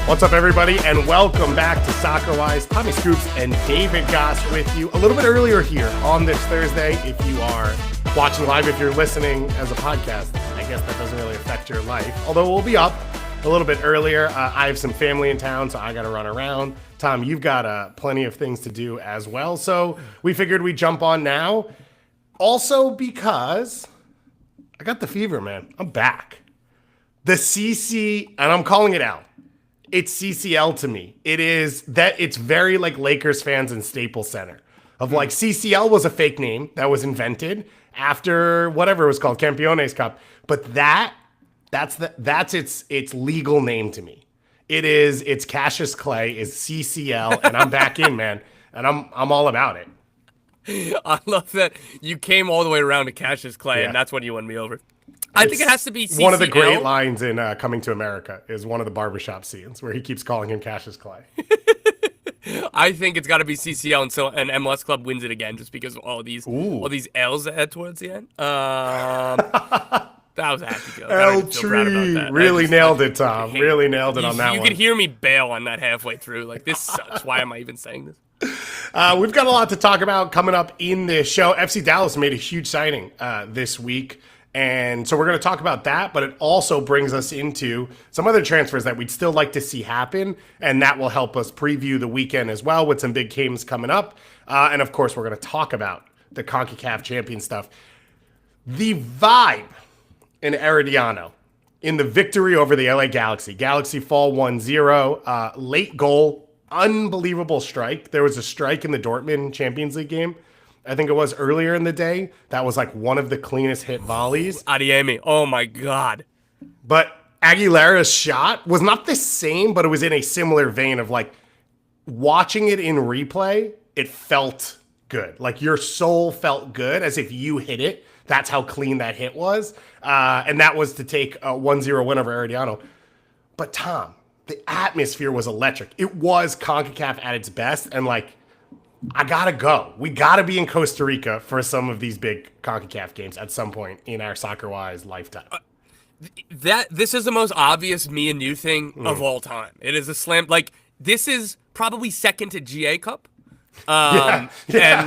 What's up, everybody, and welcome back to Soccer Wise. Tommy Scoops and David Goss with you a little bit earlier here on this Thursday. If you are watching live, if you're listening as a podcast, I guess that doesn't really affect your life. Although we'll be up a little bit earlier. I have some family in town, so I got to run around. Tom, you've got plenty of things to do as well. So we figured we'd jump on now. Also because I got the fever, man. I'm back. The CC, and I'm calling it out. It's CCL to me. It is that it's very like Lakers fans in Staples Center. Of like CCL was a fake name that was invented after whatever it was called, Campeones Cup. But that's its legal name to me. It's Cassius Clay is CCL, and I'm back in, man. And I'm all about it. I love that you came all the way around to Cassius Clay, and that's when you won me over. I think it has to be CCL. One of the great lines in Coming to America is one of the barbershop scenes where he keeps calling him Cassius Clay. I think it's got to be CCL until an MLS club wins it again, just because of all these L's that had towards the end. That was a happy joke. L Tree really nailed it, Tom. Really nailed it on that one. You could hear me bail on that halfway through. Like, this sucks. Why am I even saying this? We've got a lot to talk about coming up in this show. FC Dallas made a huge signing this week. And so we're going to talk about that, but it also brings us into some other transfers that we'd still like to see happen, and that will help us preview the weekend as well with some big games coming up. And, of course, we're going to talk about the CONCACAF champion stuff. The vibe in Herediano in the victory over the LA Galaxy. Galaxy fall 1-0, late goal, unbelievable strike. There was a strike in the Dortmund Champions League game. I think it was earlier in the day. That was like one of the cleanest hit volleys. Adiemi. Oh, my God. But Aguilera's shot was not the same, but it was in a similar vein of like watching it in replay, it felt good. Like your soul felt good as if you hit it. That's how clean that hit was. And that was to take a 1-0 win over Herediano. But Tom, the atmosphere was electric. It was CONCACAF at its best. And like, I gotta go. We gotta be in Costa Rica for some of these big CONCACAF games at some point in our Soccer-Wise lifetime. This is the most obvious me and you thing of all time. It is a slam. Like, this is probably second to GA Cup. And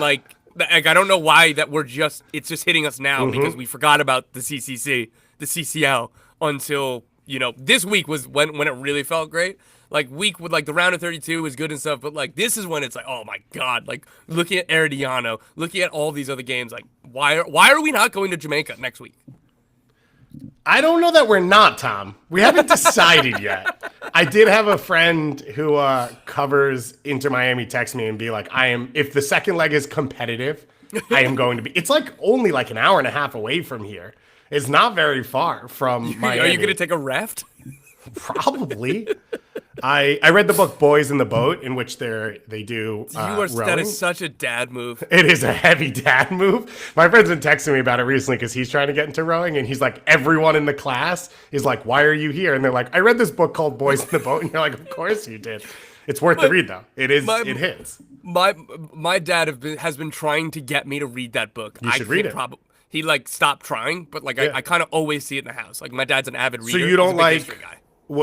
like I don't know why that it's just hitting us now because we forgot about the CCC, the CCL until, this week was when it really felt great. Like, week with, like, the round of 32 was good and stuff, but, like, this is when it's like, oh, my God. Like, looking at Herediano, looking at all these other games, like, why are we not going to Jamaica next week? I don't know that we're not, Tom. We haven't decided yet. I did have a friend who covers Inter Miami text me and be like, if the second leg is competitive, I am going to be. It's, like, only, like, an hour and a half away from here. It's not very far from Miami. Are you going to take a raft? Probably. I read the book Boys in the Boat, in which they do rowing. That is such a dad move. It is a heavy dad move. My friend's been texting me about it recently because he's trying to get into rowing, and he's like, everyone in the class is like, why are you here? And they're like, I read this book called Boys in the Boat. And you're like, of course you did. It's worth the read, though. It hits. My dad has been trying to get me to read that book. You should read it. He, like, stopped trying, but, like, I kind of always see it in the house. Like, my dad's an avid reader. So you don't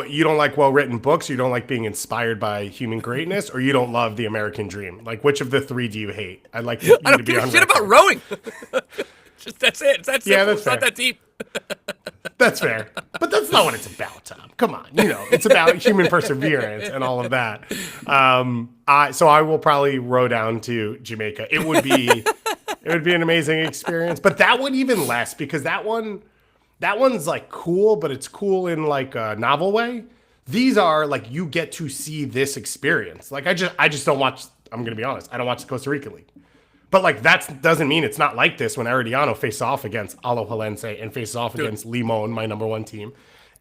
you don't like well-written books, you don't like being inspired by human greatness, or you don't love the American dream? Like, which of the three do you hate? I'd like you I don't to be give on a shit record. about rowing. That's it. It's that simple. Yeah, that's it's fair. not that deep. That's fair. But that's not what it's about, Tom. Come on. It's about human perseverance and all of that. So I will probably row down to Jamaica. It would be an amazing experience. But that one even less, because that one's like cool, but it's cool in like a novel way. These are like, you get to see this experience. Like I just don't watch, I'm going to be honest, I don't watch the Costa Rica League. But like that doesn't mean it's not like this when Herediano faces off against Alajuelense and faces off against Limon, my number one team.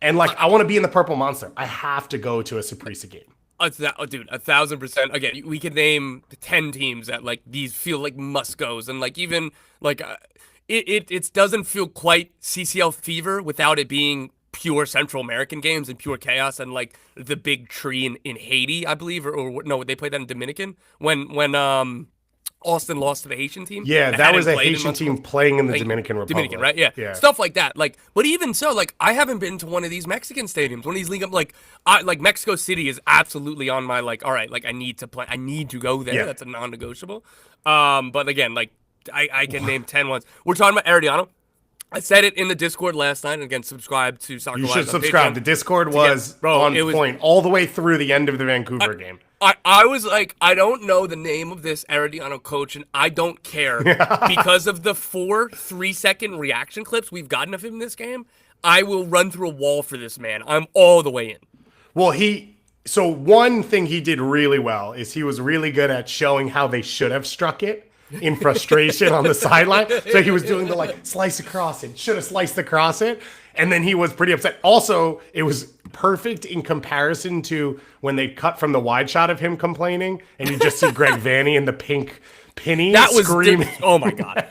And like, I want to be in the Purple Monster. I have to go to a Saprissa game. Dude, 1,000%. Again, we could name 10 teams that like these feel like must-goes, and like even like it doesn't feel quite CCL Fever without it being pure Central American games and pure chaos and like the big tree in Haiti, I believe, or no, they played that in Dominican when Austin lost to the Haitian team. Yeah, that was a Haitian team playing in the Dominican Republic. Dominican, right? Yeah. Stuff like that. Like, but even so, like, I haven't been to one of these Mexican stadiums, one of these league, like Mexico City is absolutely on my, like, all right, like, I need to go there. Yeah. That's a non-negotiable. But again, like, I can name 10 ones. We're talking about Herediano. I said it in the Discord last night, and again, subscribe to Soccer Live. You should subscribe. The Discord was on point all the way through the end of the Vancouver game. I was like, I don't know the name of this Herediano coach, and I don't care because of the 4 3-second reaction clips we've gotten of him in this game. I will run through a wall for this man. I'm all the way in. Well, so one thing he did really well is he was really good at showing how they should have struck it in frustration on the sideline. So he was doing the like slice across it, should have sliced across it. And then he was pretty upset. Also, it was perfect in comparison to when they cut from the wide shot of him complaining and you just see Greg Vanny in the pink penny screaming. Oh my God.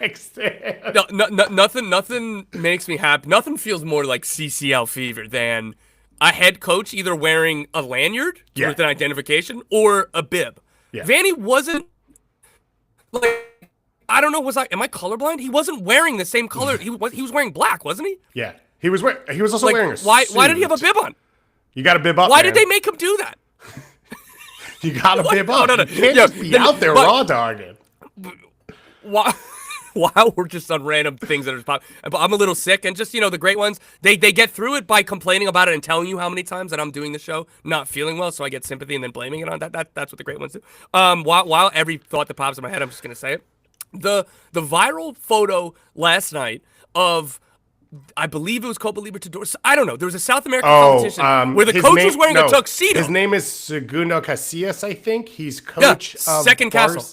Nothing makes me happy. Nothing feels more like CCL Fever than a head coach either wearing a lanyard with an identification or a bib. Yeah. Vanny wasn't like, I don't know, am I colorblind? He wasn't wearing the same color. He was wearing black, wasn't he? Yeah. He was also wearing a suit. Why did he have a bib on? You got to bib up. Why did they make him do that? You got to bib up. No. You can't just be out there raw dogging. Wow, we're just on random things that are popping. I'm a little sick, and just, the great ones, they get through it by complaining about it and telling you how many times that I'm doing the show not feeling well, so I get sympathy and then blaming it on that. That's what the great ones do. While every thought that pops in my head, I'm just gonna say it. The viral photo last night of, I believe it was Copa Libertadores. I don't know. There was a South American competition where the coach was wearing a tuxedo. His name is Segundo Casillas, I think. He's coach of Second Castle.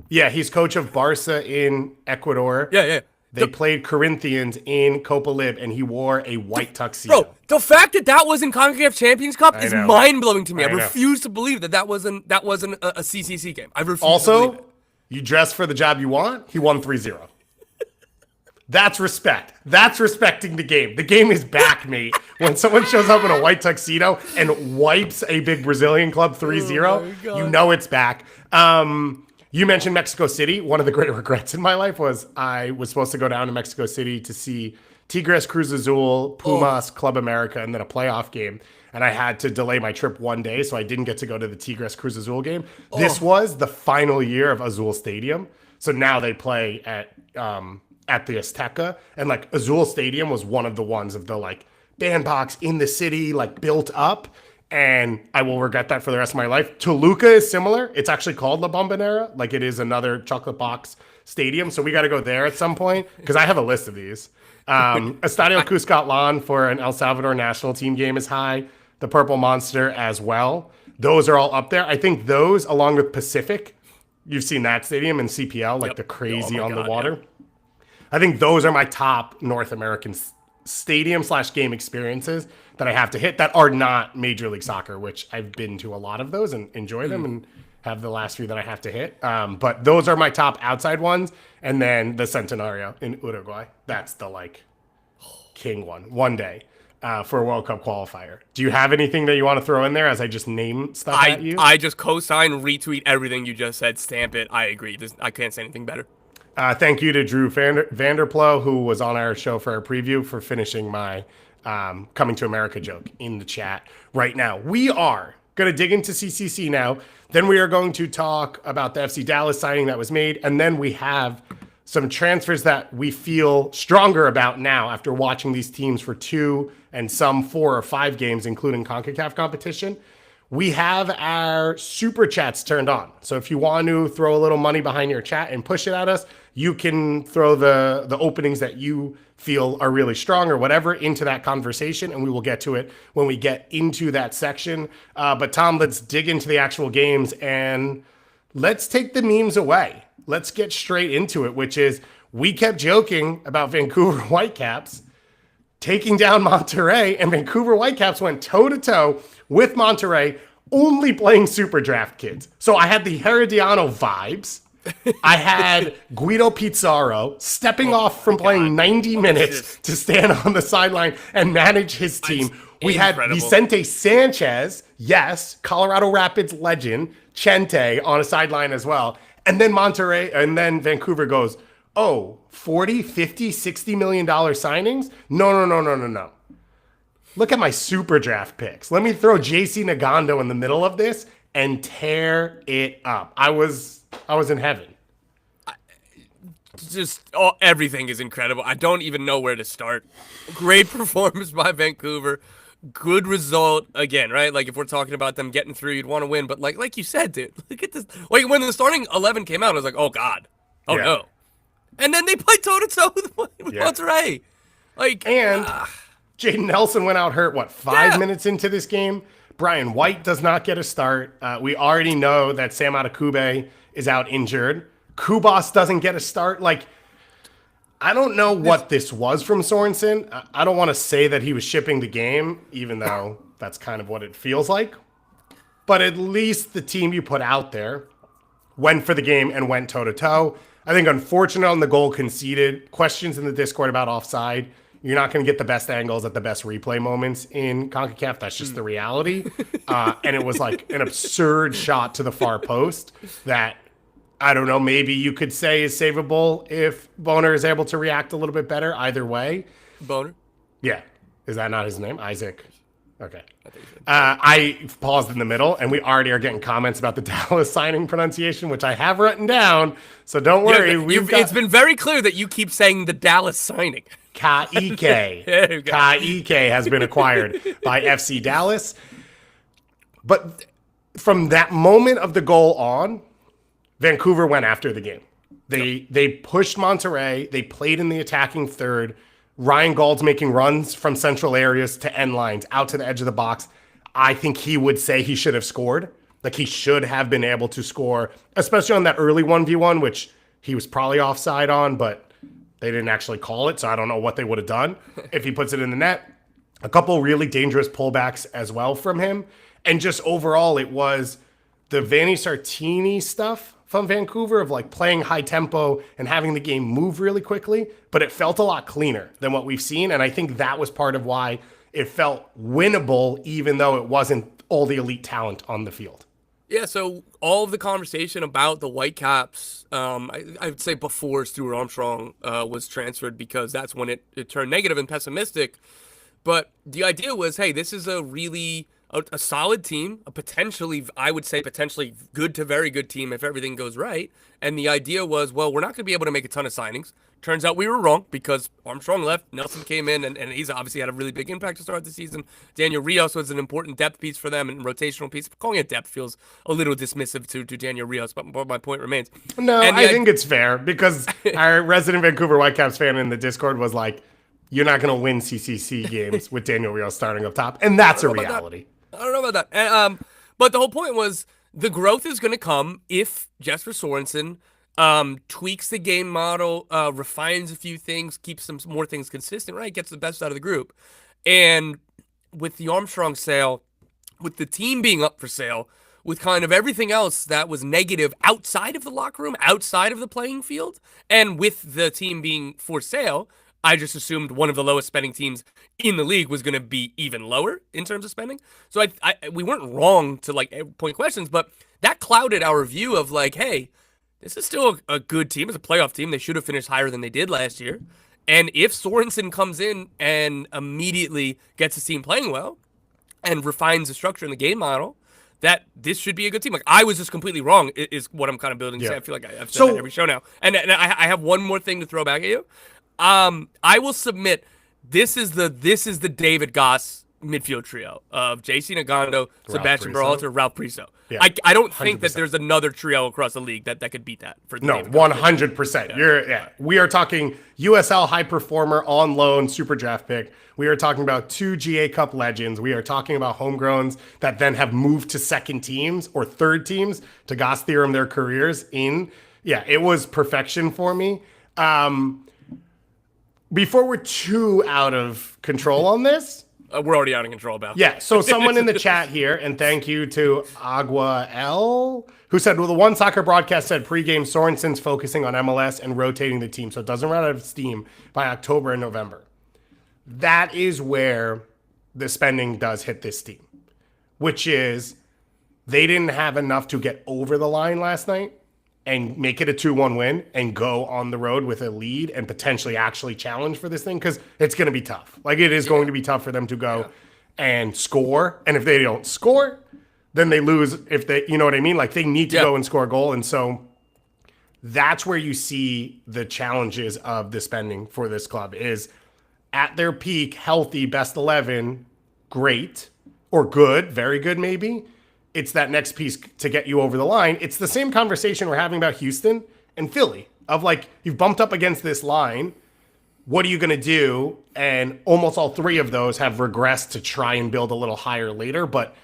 Yeah, he's coach of Barca in Ecuador. Yeah. They played Corinthians in Copa Lib, and he wore a white tuxedo. Bro, the fact that was in CONCACAF Champions Cup is mind-blowing to me. I refuse to believe that wasn't a CCC game. I refuse to believe it. You dress for the job you want, he won 3-0. That's respect. That's respecting the game. The game is back, mate. When someone shows up in a white tuxedo and wipes a big Brazilian club 3-0, you know it's back. You mentioned Mexico City. One of the great regrets in my life was I was supposed to go down to Mexico City to see Tigres, Cruz Azul, Pumas, Club America, and then a playoff game. And I had to delay my trip one day, so I didn't get to go to the Tigres Cruz Azul game. This was the final year of Azul Stadium. So now they play at the Azteca. And like Azul Stadium was one of the ones of the like bandbox in the city, like built up. And I will regret that for the rest of my life. Toluca is similar. It's actually called La Bombonera. Like it is another chocolate box stadium. So we got to go there at some point because I have a list of these. Estadio Cuscatlán for an El Salvador national team game is high. The Purple Monster as well. Those are all up there. I think those, along with Pacific, you've seen that stadium in CPL, like the crazy on the water. Yeah. I think those are my top North American stadium/game experiences that I have to hit that are not Major League Soccer, which I've been to a lot of those and enjoy them and have the last few that I have to hit. But those are my top outside ones. And then the Centenario in Uruguay. That's the like king one day for a World Cup qualifier. Do you have anything that you want to throw in there as I just name stuff at you? I just co-sign, retweet everything you just said, stamp it. I agree. I can't say anything better. Thank you to Drew Vanderplo, who was on our show for our preview, for finishing my Coming to America joke in the chat right now. We are going to dig into CCC now. Then we are going to talk about the FC Dallas signing that was made. And then we have some transfers that we feel stronger about now after watching these teams for 2 and some 4 or 5 games, including CONCACAF competition. We have our super chats turned on. So if you want to throw a little money behind your chat and push it at us, you can throw the openings that you feel are really strong or whatever into that conversation, and we will get to it when we get into that section. But Tom, let's dig into the actual games and let's take the memes away. Let's get straight into it, which is we kept joking about Vancouver Whitecaps taking down Monterrey, and Vancouver Whitecaps went toe-to-toe with Monterrey, only playing Super Draft kids. So I had the Herediano vibes. I had Guido Pizarro stepping off from playing 90 minutes to stand on the sideline and manage his team. We had Vicente Sanchez, yes, Colorado Rapids legend, Chente on a sideline as well. And then Vancouver goes, oh, 40, 50, $60 million signings? No. Look at my super draft picks. Let me throw JC Nagando in the middle of this and tear it up. I was in heaven. Everything is incredible. I don't even know where to start. Great performance by Vancouver. Good result again, right? Like if we're talking about them getting through, you'd want to win. But like you said, dude, look at this. Like when the starting 11 came out, I was like, oh God, oh yeah. no. And then they played toe to toe with Monterrey. And Jaden Nelson went out hurt, 5 minutes into this game? Brian White does not get a start. We already know that Sam Adekugbe is out injured. Kubas doesn't get a start. Like, I don't know what this was from Sorensen. I don't want to say that he was shipping the game, even though that's kind of what it feels like. But at least the team you put out there went for the game and went toe-to-toe. I think unfortunate on the goal conceded. Questions in the Discord about offside. You're not going to get the best angles at the best replay moments in CONCACAF. That's just the reality. And it was like an absurd shot to the far post that, I don't know, maybe you could say is savable if Boner is able to react a little bit better. Either way. Boner? Yeah. Is that not his name? Isaac. Okay. I paused in the middle, and we already are getting comments about the Dallas signing pronunciation, which I have written down. So don't worry. It's been very clear that you keep saying the Dallas signing. Kayque. Kayque has been acquired by FC Dallas. But from that moment of the goal on, Vancouver went after the game. They pushed Monterrey. They played in the attacking third. Ryan Gauld's making runs from central areas to end lines, out to the edge of the box. I think he would say he should have scored. Like, he should have been able to score, especially on that early 1v1, which he was probably offside on, but they didn't actually call it, so I don't know what they would have done if he puts it in the net. A couple really dangerous pullbacks as well from him. And just overall, it was the Vanni Sartini stuff from Vancouver of like playing high tempo and having the game move really quickly, but it felt a lot cleaner than what we've seen. And I think that was part of why it felt winnable, even though it wasn't all the elite talent on the field. Yeah, so all of the conversation about the Whitecaps, I would say before Stuart Armstrong was transferred, because that's when it turned negative and pessimistic. But the idea was, hey, this is a really a solid team, I would say potentially good to very good team if everything goes right. And the idea was, well, we're not going to be able to make a ton of signings. Turns out we were wrong, because Armstrong left, Nelson came in, and he's obviously had a really big impact to start the season. Daniel Rios was an important depth piece for them and rotational piece. Calling it depth feels a little dismissive to Daniel Rios, but my point remains. No, I think it's fair, because our resident Vancouver Whitecaps fan in the Discord was like, you're not going to win CCC games with Daniel Rios starting up top, and that's a reality. I don't know about that. But the whole point was the growth is going to come if Jesper Sorensen tweaks the game model, refines a few things, keeps some more things consistent, right? Gets the best out of the group. And with the Armstrong sale, with the team being up for sale, with kind of everything else that was negative outside of the locker room, outside of the playing field, and with the team being for sale, I just assumed one of the lowest spending teams in the league was going to be even lower in terms of spending. So we weren't wrong to like point questions, but that clouded our view of like, hey, this is still a good team. It's a playoff team. They should have finished higher than they did last year. And if Sorensen comes in and immediately gets his team playing well and refines the structure in the game model, that this should be a good team. Like, I was just completely wrong is what I'm kind of building to say. I feel like I've said that every show now. And I have one more thing to throw back at you. I will submit this is the David Goss midfield trio of JC Nagando, Sebastian Berhalter, Ralph Priso. Yeah, I don't think 100%. That there's another trio across the league that could beat that. For no, 100%. We are talking USL high performer on loan super draft pick. We are talking about 2 GA Cup legends. We are talking about homegrowns that then have moved to second teams or third teams to Goss theorem their careers in. Yeah, it was perfection for me. Before we're too out of control on this. We're already out of control about. Yeah, so someone in the chat here, and thank you to Agua L, who said, well, the One Soccer broadcast said pregame Sorensen's focusing on MLS and rotating the team, so it doesn't run out of steam by October and November. That is where the spending does hit this team, which is they didn't have enough to get over the line last night, and make it a 2-1 win and go on the road with a lead and potentially actually challenge for this thing, because it's going to be tough. Like, it is going to be tough for them to go and score. And if they don't score, then they lose. If they, you know what I mean? Like, they need to go and score a goal. And so that's where you see the challenges of the spending for this club is at their peak, healthy, best 11, great, or good, very good maybe. It's that next piece to get you over the line. It's the same conversation we're having about Houston and Philly of like, you've bumped up against this line. What are you going to do? And almost all three of those have regressed to try and build a little higher later, but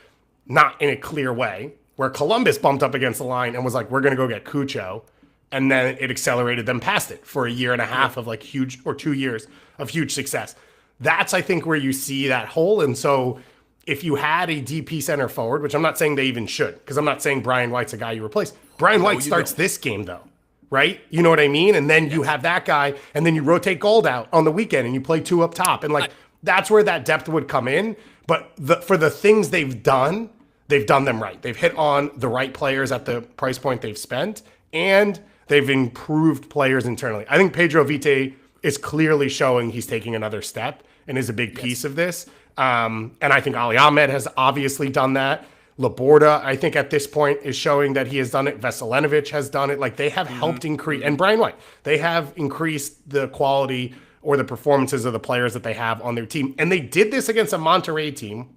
not in a clear way. Where Columbus bumped up against the line and was like, we're going to go get Cucho. And then it accelerated them past it for a year and a half of like huge, or 2 years of huge success. That's, I think, where you see that hole. And so if you had a DP center forward, which I'm not saying they even should, because I'm not saying Brian White's a guy you replace. Brian White starts this game, though, right? You know what I mean? And then you have that guy, and then you rotate Gold out on the weekend, and you play two up top. And, like, that's where that depth would come in. But for the things they've done them right. They've hit on the right players at the price point they've spent, and they've improved players internally. I think Pedro Vite is clearly showing he's taking another step and is a big piece of this. And I think Ali Ahmed has obviously done that. Laborda, I think at this point, is showing that he has done it. Veselinovic has done it. Like, they have helped increase, and Brian White, they have increased the quality or the performances of the players that they have on their team. And they did this against a Monterrey team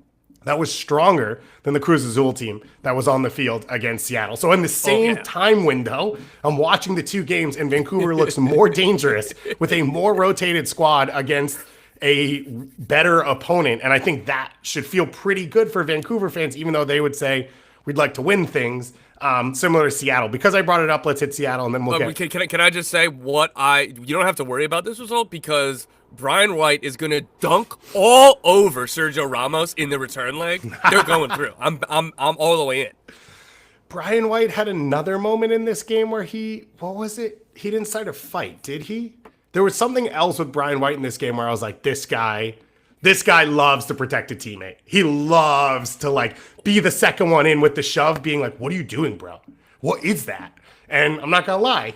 that was stronger than the Cruz Azul team that was on the field against Seattle. So in the same time window, I'm watching the two games, and Vancouver looks more dangerous with a more rotated squad against a better opponent. And I think that should feel pretty good for Vancouver fans, even though they would say, we'd like to win things, similar to Seattle. Because I brought it up, let's hit Seattle, and then we'll get... Can I just say you don't have to worry about this result, because Brian White is going to dunk all over Sergio Ramos in the return leg. They're going through. I'm all the way in. Brian White had another moment in this game where what was it? He didn't start a fight, did he? There was something else with Brian White in this game where I was like, this guy loves to protect a teammate. He loves to, like, be the second one in with the shove, being like, what are you doing, bro? What is that? And I'm not going to lie,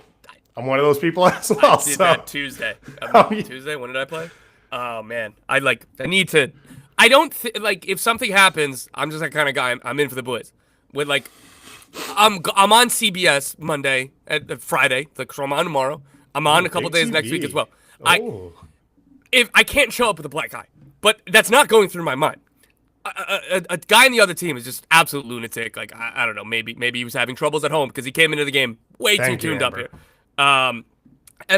I'm one of those people as well. I did that Tuesday. Tuesday, when did I play? Oh, man. I don't like, if something happens, I'm just that kind of guy. I'm in for the boys. With, like, I'm on CBS Monday, Friday, so I'm on tomorrow. I'm on a couple days next week as well. If I can't show up with a black eye, but that's not going through my mind. A guy in the other team is just absolute lunatic. Like, I don't know, maybe he was having troubles at home because he came into the game way too tuned up here. And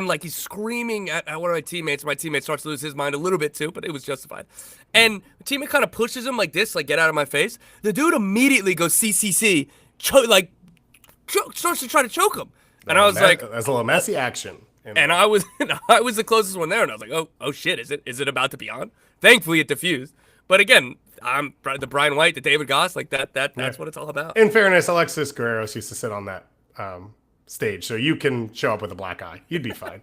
like, he's screaming at one of my teammates. My teammate starts to lose his mind a little bit too, but it was justified. And the teammate kind of pushes him like this, like, get out of my face. The dude immediately goes CCC, starts to try to choke him. And I was like, that's a little messy action. And I was the closest one there, and I was like, oh shit, is it about to be on? Thankfully, it diffused. But again, I'm the Brian White, the David Goss, like that's what it's all about. In fairness, Alexis Guerreros used to sit on that stage, so you can show up with a black eye. You'd be fine.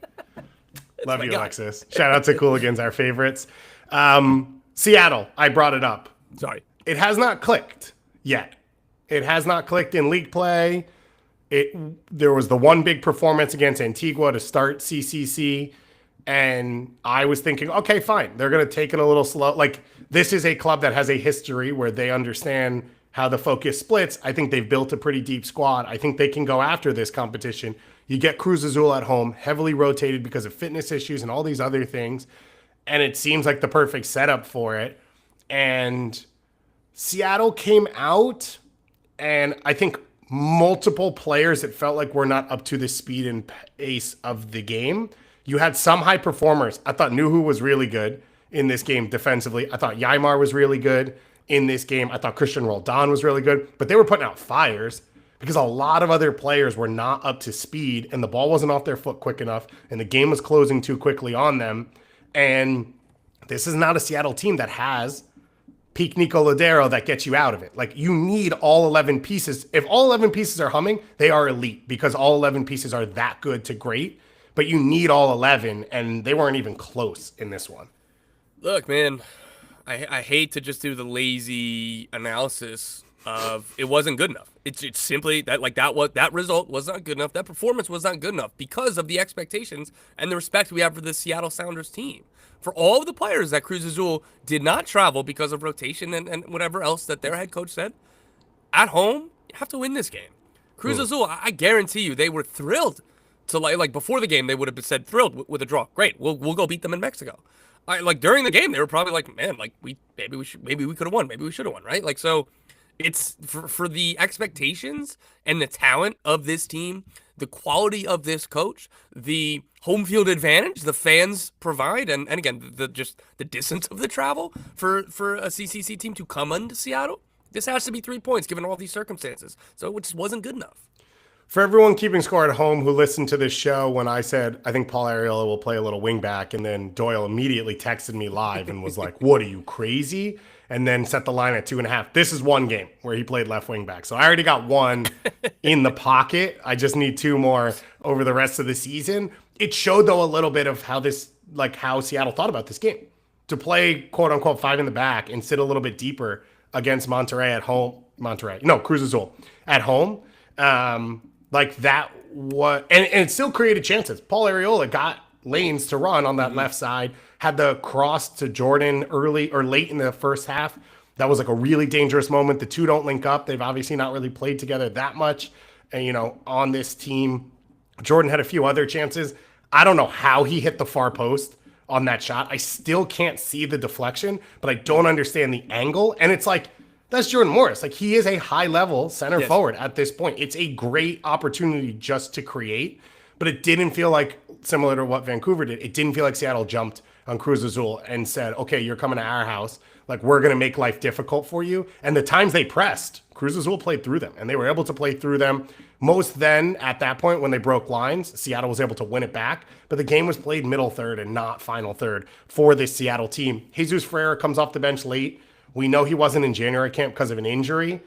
Love you, guy. Alexis. Shout out to Cooligans, our favorites. Seattle, I brought it up. Sorry. It has not clicked yet. It has not clicked in league play. There was the one big performance against Antigua to start CCC, and I was thinking, okay, fine. They're going to take it a little slow. Like, this is a club that has a history where they understand how the focus splits. I think they've built a pretty deep squad. I think they can go after this competition. You get Cruz Azul at home, heavily rotated because of fitness issues and all these other things, and it seems like the perfect setup for it. And Seattle came out, and I think multiple players, it felt like, were not up to the speed and pace of the game. You had some high performers. I thought Nuhu was really good in this game defensively. I thought Yaimar was really good in this game. I thought Christian Roldan was really good, but they were putting out fires because a lot of other players were not up to speed, and the ball wasn't off their foot quick enough, and the game was closing too quickly on them. And this is not a Seattle team that has peak Nico Ladero that gets you out of it. Like, you need all 11 pieces. If all 11 pieces are humming, they are elite because all 11 pieces are that good to great. But you need all 11, and they weren't even close in this one. Look, man, I hate to just do the lazy analysis it wasn't good enough. It's simply that result was not good enough. That performance was not good enough because of the expectations and the respect we have for the Seattle Sounders team. For all of the players that Cruz Azul did not travel because of rotation and whatever else that their head coach said, at home, you have to win this game. Cruz Azul, I guarantee you, they were thrilled to like before the game, they would have said thrilled with a draw. Great, we'll go beat them in Mexico. During the game, they were probably like, man, like maybe we could have won, maybe we should have won, right? Like so, it's for the expectations and the talent of this team, the quality of this coach, the home field advantage the fans provide, and again the distance of the travel for a CCC team to come into Seattle. This has to be 3 points given all these circumstances. So it just wasn't good enough. For everyone keeping score at home who listened to this show when I said, I think Paul Arriola will play a little wingback, and then Doyle immediately texted me live and was like, what are you, crazy? And then set the line at 2.5. This is one game where he played left wingback. So I already got one in the pocket. I just need 2 more over the rest of the season. It showed, though, a little bit of how how Seattle thought about this game. To play, quote unquote, 5 in the back and sit a little bit deeper against Cruz Azul at home. That was, and it still created chances. Paul Arriola got lanes to run on that left side, had the cross to Jordan early or late in the first half. That was like a really dangerous moment. The two don't link up. They've obviously not really played together that much. And, on this team, Jordan had a few other chances. I don't know how he hit the far post on that shot. I still can't see the deflection, but I don't understand the angle. And it's like, that's Jordan Morris. Like, he is a high-level center forward at this point. It's a great opportunity just to create, but it didn't feel like, similar to what Vancouver did, it didn't feel like Seattle jumped on Cruz Azul and said, okay, you're coming to our house. Like, we're going to make life difficult for you. And the times they pressed, Cruz Azul played through them, and they were able to play through them. Most then, at that point, when they broke lines, Seattle was able to win it back, but the game was played middle third and not final third for this Seattle team. Jesus Ferreira comes off the bench late. We know he wasn't in January camp because of an injury.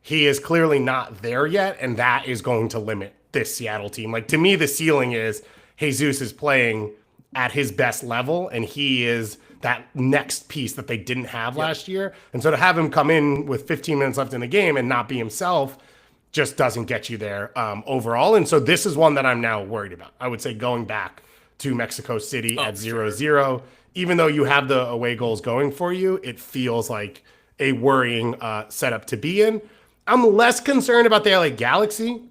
He is clearly not there yet, and that is going to limit this Seattle team. Like, to me, the ceiling is Jesus is playing at his best level, and he is that next piece that they didn't have last year. And so to have him come in with 15 minutes left in the game and not be himself just doesn't get you there overall. And so this is one that I'm now worried about. I would say going back to Mexico City at 0-0, even though you have the away goals going for you, it feels like a worrying setup to be in. I'm less concerned about the LA Galaxy.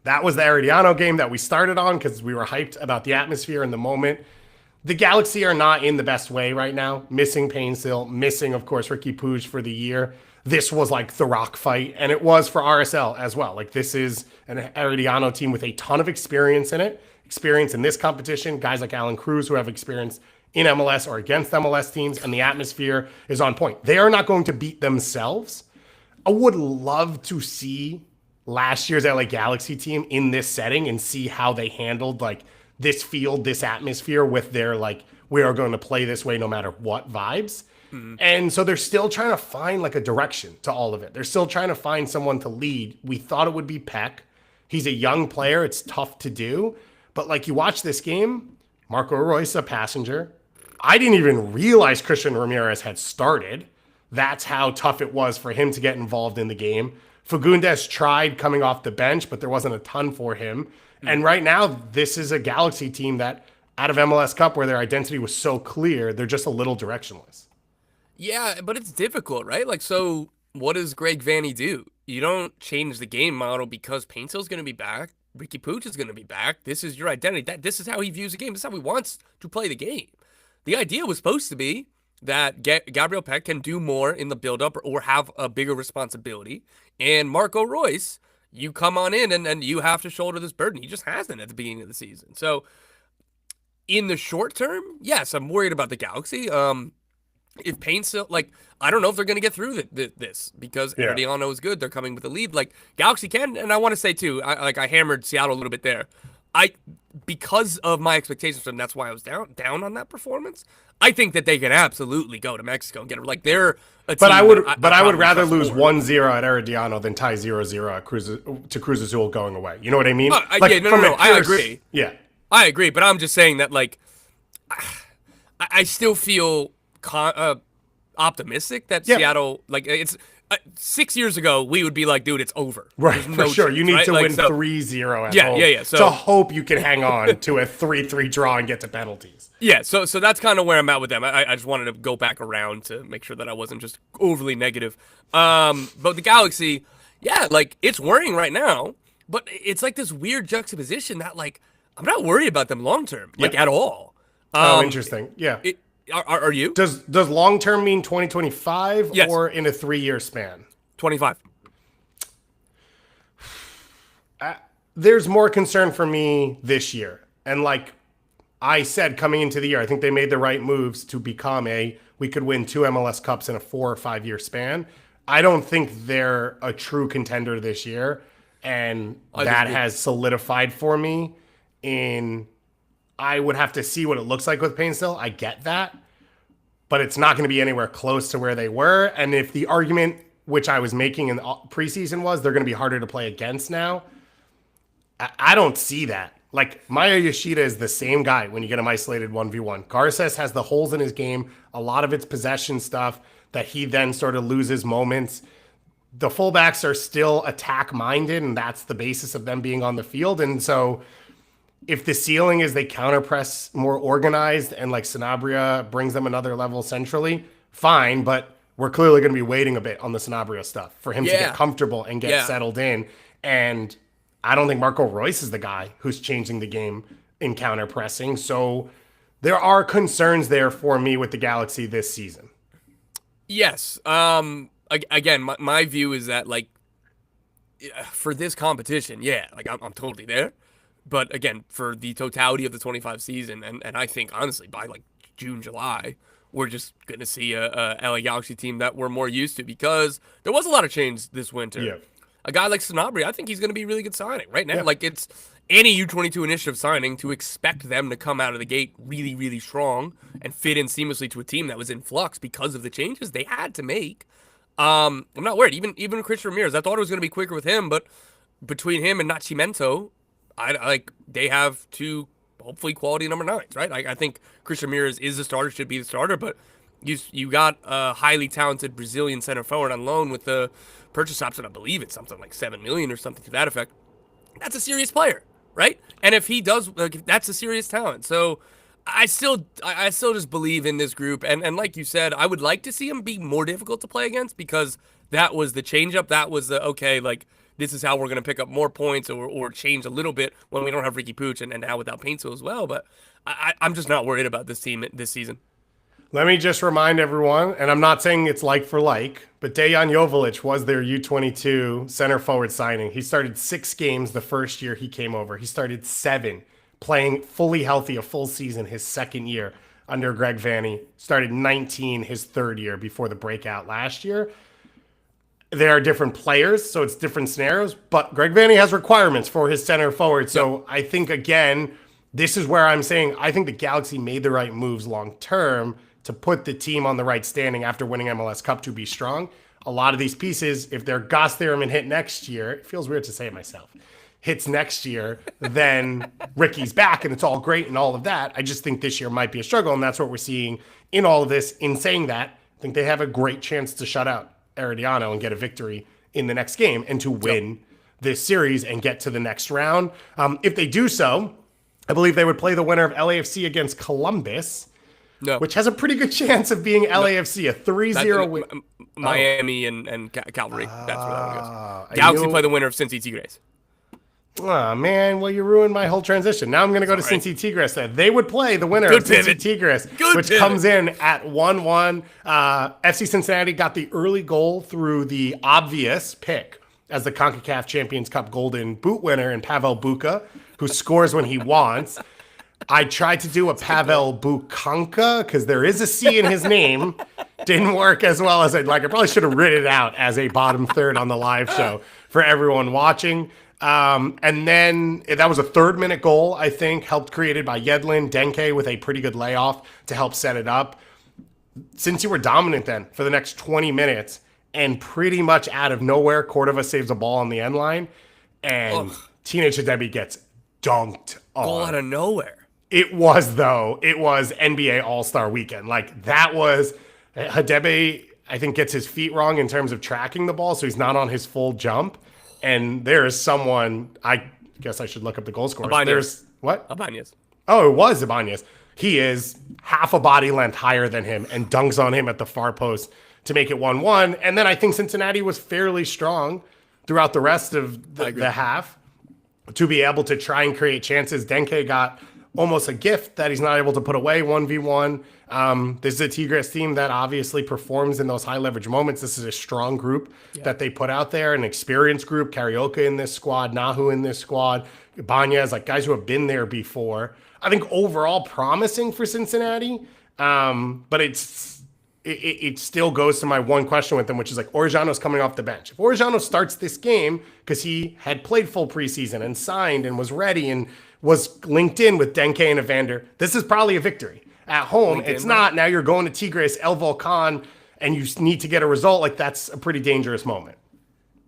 That was the Herediano game that we started on because we were hyped about the atmosphere and the moment. The Galaxy are not in the best way right now. Missing Painstill, missing, of course, Ricky Puig for the year. This was like the rock fight, and it was for RSL as well. Like, this is an Herediano team with a ton of experience in it. Experience in this competition. Guys like Alan Cruz who have experience in MLS or against MLS teams, and the atmosphere is on point. They are not going to beat themselves. I would love to see last year's LA Galaxy team in this setting and see how they handled like this field, this atmosphere with their like, we are going to play this way no matter what vibes. And so they're still trying to find like a direction to all of it. They're still trying to find someone to lead. We thought it would be Peck. He's a young player. It's tough to do. But like, you watch this game, Marco Royce, a passenger. I didn't even realize Christian Ramirez had started. That's how tough it was for him to get involved in the game. Fagundes tried coming off the bench, but there wasn't a ton for him. And right now, this is a Galaxy team that, out of MLS Cup, where their identity was so clear, they're just a little directionless. Yeah, but it's difficult, right? Like, so what does Greg Vanney do? You don't change the game model because Paintill's going to be back. Ricky Puig is going to be back. This is your identity. This is how he views the game. This is how he wants to play the game. The idea was supposed to be that Gabriel Peck can do more in the build-up or have a bigger responsibility. And Marco Royce, you come on in and you have to shoulder this burden. He just hasn't at the beginning of the season. So in the short term, yes, I'm worried about the Galaxy. If Payne's still, like, I don't know if they're going to get through this because Herediano is good. They're coming with a lead. Like, Galaxy can, and I want to say, too, I hammered Seattle a little bit there. Because of my expectations for them, that's why I was down on that performance. I think that they can absolutely go to Mexico and get it. Like, they're a team. But I would rather lose 1-0 at Herediano than tie 0-0 at Cruz Azul going away. You know what I mean? No, I agree. Yeah. I agree, but I'm just saying that, like, I still feel optimistic that Seattle, like, it's 6 years ago, we would be like, dude, it's over. Right, There's for no sure. chance, You need right? to Like, win so- 3-0 at Yeah, home yeah. So to hope you can hang on to a 3-3 draw and get to penalties. Yeah, so that's kind of where I'm at with them. I just wanted to go back around to make sure that I wasn't just overly negative. But the Galaxy, yeah, like it's worrying right now, but it's like this weird juxtaposition that like I'm not worried about them long term, like at all. Interesting. Yeah. Are you? Does long term mean 2025 Yes. or in a 3-year span? 25. There's more concern for me this year. And like I said coming into the year, I think they made the right moves to become we could win 2 MLS Cups in a 4 or 5 year span. I don't think they're a true contender this year. And that has solidified for me I would have to see what it looks like with Payne still. I get that. But it's not going to be anywhere close to where they were. And if the argument, which I was making in the preseason, was they're going to be harder to play against now, I don't see that. Like, Maya Yoshida is the same guy when you get him isolated 1v1. Garces has the holes in his game, a lot of it's possession stuff that he then sort of loses moments. The fullbacks are still attack-minded, and that's the basis of them being on the field. And so if the ceiling is they counter-press more organized and, like, Sanabria brings them another level centrally, fine, but we're clearly going to be waiting a bit on the Sanabria stuff for him to get comfortable and get settled in. And I don't think Marco Royce is the guy who's changing the game in counter-pressing. So there are concerns there for me with the Galaxy this season. Yes. Again, my view is that, like, for this competition, like, I'm totally there. But, again, for the totality of the 25 season, and I think, honestly, by, like, June, July, we're just going to see a LA Galaxy team that we're more used to because there was a lot of change this winter. Yeah. A guy like Sanabria, I think he's going to be a really good signing right now. Yeah. Like, it's any U22 initiative signing to expect them to come out of the gate really, really strong and fit in seamlessly to a team that was in flux because of the changes they had to make. I'm not worried. Even Christian Ramirez, I thought it was going to be quicker with him, but between him and Nascimento, they have 2 hopefully quality number 9s, right? I think Christian Ramirez is the starter, should be the starter, but you got a highly talented Brazilian center forward on loan with the purchase option. I believe it's something like $7 million or something to that effect. That's a serious player, right? And if he does, that's a serious talent. So I still just believe in this group. And like you said, I would like to see him be more difficult to play against because that was the changeup. That was the, okay, like, this is how we're going to pick up more points or change a little bit when we don't have Ricky Pooch and now without Paintsville as well. But I'm just not worried about this team this season. Let me just remind everyone, and I'm not saying it's like for like, but Dejan Joveljic was their U22 center forward signing. He started 6 games the first year he came over. He started 7, playing fully healthy a full season his second year under Greg Vanney. Started 19 his third year before the breakout last year. There are different players, so it's different scenarios, but Greg Vanney has requirements for his center forward. So I think, again, this is where I'm saying I think the Galaxy made the right moves long term to put the team on the right standing after winning MLS Cup to be strong. A lot of these pieces, if their Goss Theorem hit next year, it feels weird to say it myself, hits next year, then Ricky's back and it's all great and all of that. I just think this year might be a struggle, and that's what we're seeing in all of this. In saying that, I think they have a great chance to shut out Herediano and get a victory in the next game and to win this series and get to the next round. If they do so, I believe they would play the winner of LAFC against Columbus, which has a pretty good chance of being LAFC, a 3-0 win. Miami and Calgary. That's where that one goes. Galaxy play the winner of Cincy Tigres. Oh, man. Well, you ruined my whole transition. Now I'm going to go to Cincy Tigres. They would play the winner of Cincy Tigres, which comes in at 1-1. FC Cincinnati got the early goal through the obvious pick as the CONCACAF Champions Cup Golden Boot winner in Pavel Buka, who scores when he wants. I tried to do a Pavel Bukanka because there is a C in his name. Didn't work as well as I'd like. I probably should have written it out as a bottom third on the live show for everyone watching. And then that was a 3rd-minute goal, I think, helped created by Yedlin. Denke with a pretty good layoff to help set it up. Since you were dominant then for the next 20 minutes and pretty much out of nowhere, Cordova saves a ball on the end line and Teenage Hadebe gets dunked on. Goal out of nowhere. It was NBA All-Star weekend. Like, that was Hadebe I think, gets his feet wrong in terms of tracking the ball, so he's not on his full jump. And there is someone, I guess I should look up the goal scorers. There's what? Ibanez. Oh, it was Ibanez. He is half a body length higher than him and dunks on him at the far post to make it 1-1. And then I think Cincinnati was fairly strong throughout the rest of the half to be able to try and create chances. Kayque got almost a gift that he's not able to put away 1v1. This is a Tigres team that obviously performs in those high leverage moments. This is a strong group that they put out there, an experienced group. Kayque in this squad, Nahu in this squad, Ibanez, like guys who have been there before. I think overall promising for Cincinnati, but it still goes to my one question with them, which is like Orejano's coming off the bench. If Orejano starts this game because he had played full preseason and signed and was ready and was linked in with Kayque and Evander, this is probably a victory. At home, it's not. Now you're going to Tigres, El Volcan, and you need to get a result. Like, that's a pretty dangerous moment.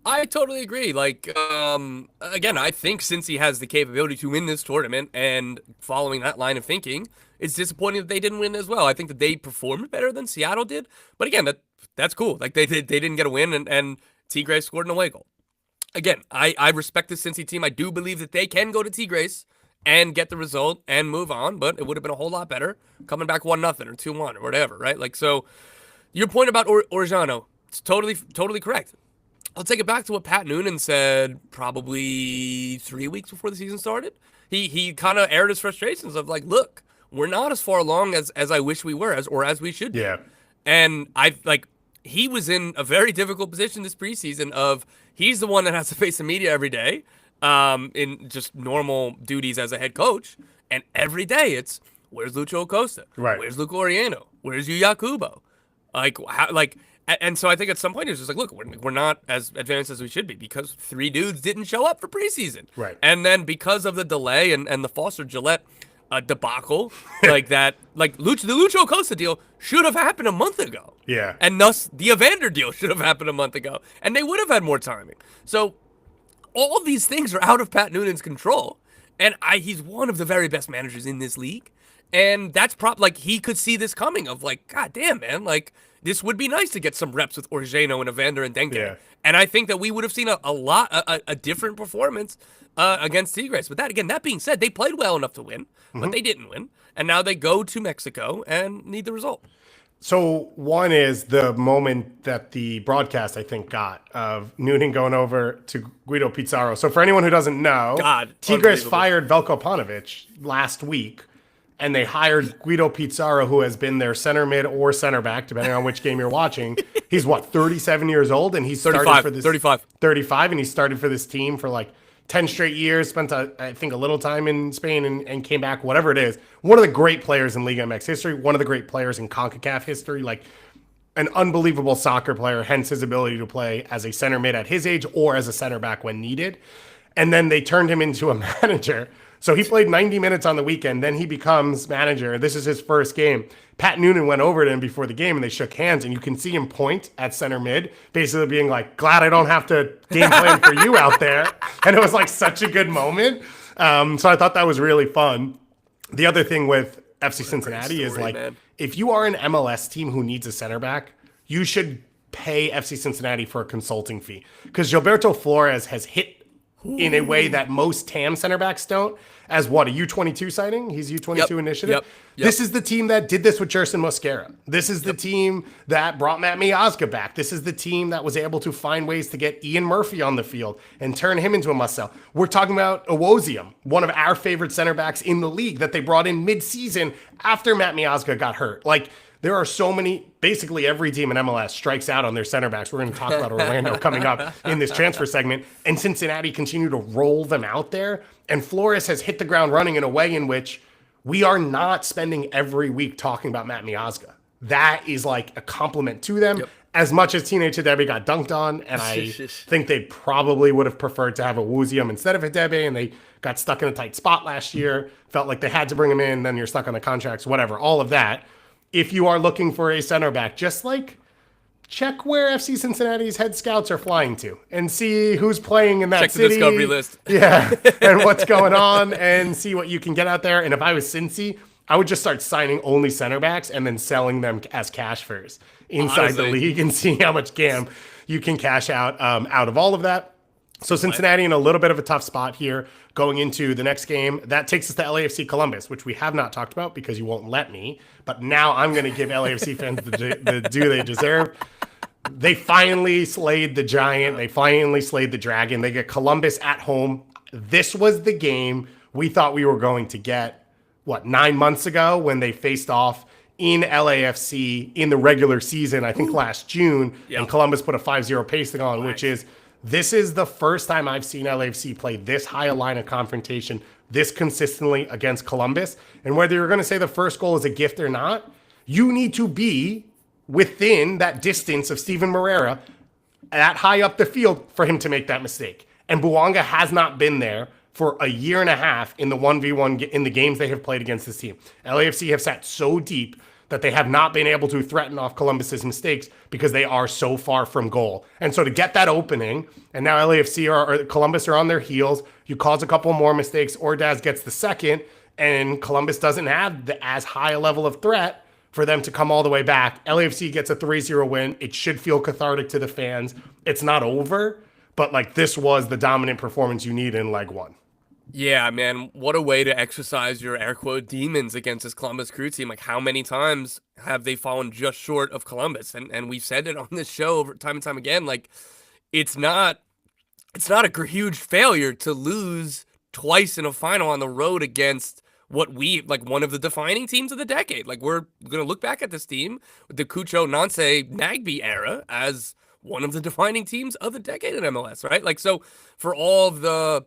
I totally agree. Like, again, I think Cincy has the capability to win this tournament, and following that line of thinking, it's disappointing that they didn't win as well. I think that they performed better than Seattle did, but again, that's cool. Like, they didn't get a win, and Tigres scored an away goal. Again, I respect the Cincy team. I do believe that they can go to Tigres and get the result and move on, but it would have been a whole lot better coming back 1-0 or 2-1 or whatever, right? Like, so your point about Orejano, it's totally correct. I'll take it back to what Pat Noonan said probably 3 weeks before the season started. He kind of aired his frustrations of like, look, we're not as far along as I wish we were, as we should be. Yeah. And he was in a very difficult position this preseason of he's the one that has to face the media every day. In just normal duties as a head coach, and every day it's where's Lucho Acosta, right? Where's Luca Oriano, where's Yuya Kubo, and so I think at some point it's just like, look, we're not as advanced as we should be because 3 dudes didn't show up for preseason, right? And then because of the delay and the Foster Gillette debacle, like that, like the Lucho Acosta deal should have happened a month ago, yeah, and thus the Evander deal should have happened a month ago, and they would have had more timing. So all of these things are out of Pat Noonan's control, and he's one of the very best managers in this league, and that's like he could see this coming of like, God damn, man, like this would be nice to get some reps with Orejano and Evander and Kayque, and I think that we would have seen a different performance against Tigres. But that being said, they played well enough to win, but they didn't win, and now they go to Mexico and need the result. So one is the moment that the broadcast, I think, got of Noonan going over to Guido Pizarro. So for anyone who doesn't know, Tigres fired Veljko Paunovic last week, and they hired Guido Pizarro, who has been their center mid or center back, depending on which game you're watching. He's, 37 years old, and he's 35, and he started for this team for like 10 straight years, spent, I think, a little time in Spain and came back, whatever it is. One of the great players in Liga MX history, one of the great players in CONCACAF history, like an unbelievable soccer player, hence his ability to play as a center mid at his age or as a center back when needed. And then they turned him into a manager. So he played 90 minutes on the weekend, then he becomes manager. This is his first game. Pat Noonan went over to him before the game, and they shook hands, and you can see him point at center mid, basically being like, glad I don't have to game plan for you out there. And it was like such a good moment. So I thought that was really fun. The other thing with FC Cincinnati is like, if you are an MLS team who needs a center back, you should pay FC Cincinnati for a consulting fee. Because Gilberto Flores has hit in a way that most TAM center backs don't, as a U22 signing. He's U22 initiative. Yep. This is the team that did this with Jerson Mosquera. This is the team that brought Matt Miazga back. This is the team that was able to find ways to get Ian Murphy on the field and turn him into a must-sell. We're talking about Owozium, one of our favorite center backs in the league that they brought in mid-season after Matt Miazga got hurt. Like, there are so many, basically every team in MLS strikes out on their center backs. We're going to talk about Orlando coming up in this transfer segment. And Cincinnati continue to roll them out there. And Flores has hit the ground running in a way in which we are not spending every week talking about Matt Miazga. That is like a compliment to them. As much as Teenage Hidebe got dunked on, and I think they probably would have preferred to have a Wuzium instead of Hidebe, and they got stuck in a tight spot last year, felt like they had to bring him in, then you're stuck on the contracts, whatever, all of that. If you are looking for a center back, just like check where FC Cincinnati's head scouts are flying to and see who's playing in that city. Check the discovery list. Yeah, and what's going on and see what you can get out there. And if I was Cincy, I would just start signing only center backs and then selling them as cash first inside the league and seeing how much GAM you can cash out of all of that. So Cincinnati in a little bit of a tough spot here going into the next game. That takes us to LAFC Columbus, which we have not talked about because you won't let me. But now I'm going to give LAFC fans the due they deserve. They finally slayed the giant. They finally slayed the dragon. They get Columbus at home. This was the game we thought we were going to get, 9 months ago when they faced off in LAFC in the regular season, I think last June, and Columbus put a 5-0 pasting on, which is, this is the first time I've seen LAFC play this high a line of confrontation this consistently against Columbus. And whether you're going to say the first goal is a gift or not, you need to be within that distance of Steven Moreira that high up the field for him to make that mistake. And Bouanga has not been there for a year and a half in the 1v1 in the games they have played against this team. LAFC have sat so deep that they have not been able to threaten off Columbus's mistakes because they are so far from goal. And so to get that opening, and now LAFC or Columbus are on their heels, you cause a couple more mistakes, Ordaz gets the second, and Columbus doesn't have as high a level of threat for them to come all the way back. LAFC gets a 3-0 win. It should feel cathartic to the fans. It's not over, but this was the dominant performance you need in leg one. Yeah, man, what a way to exercise your air quote demons against this Columbus Crew team. How many times have they fallen just short of Columbus? And we've said it on this show over time and time again. It's not a huge failure to lose twice in a final on the road against what one of the defining teams of the decade. We're going to look back at this team, the Cucho, Nance, Nagbe era, as one of the defining teams of the decade in MLS, right? So for all of the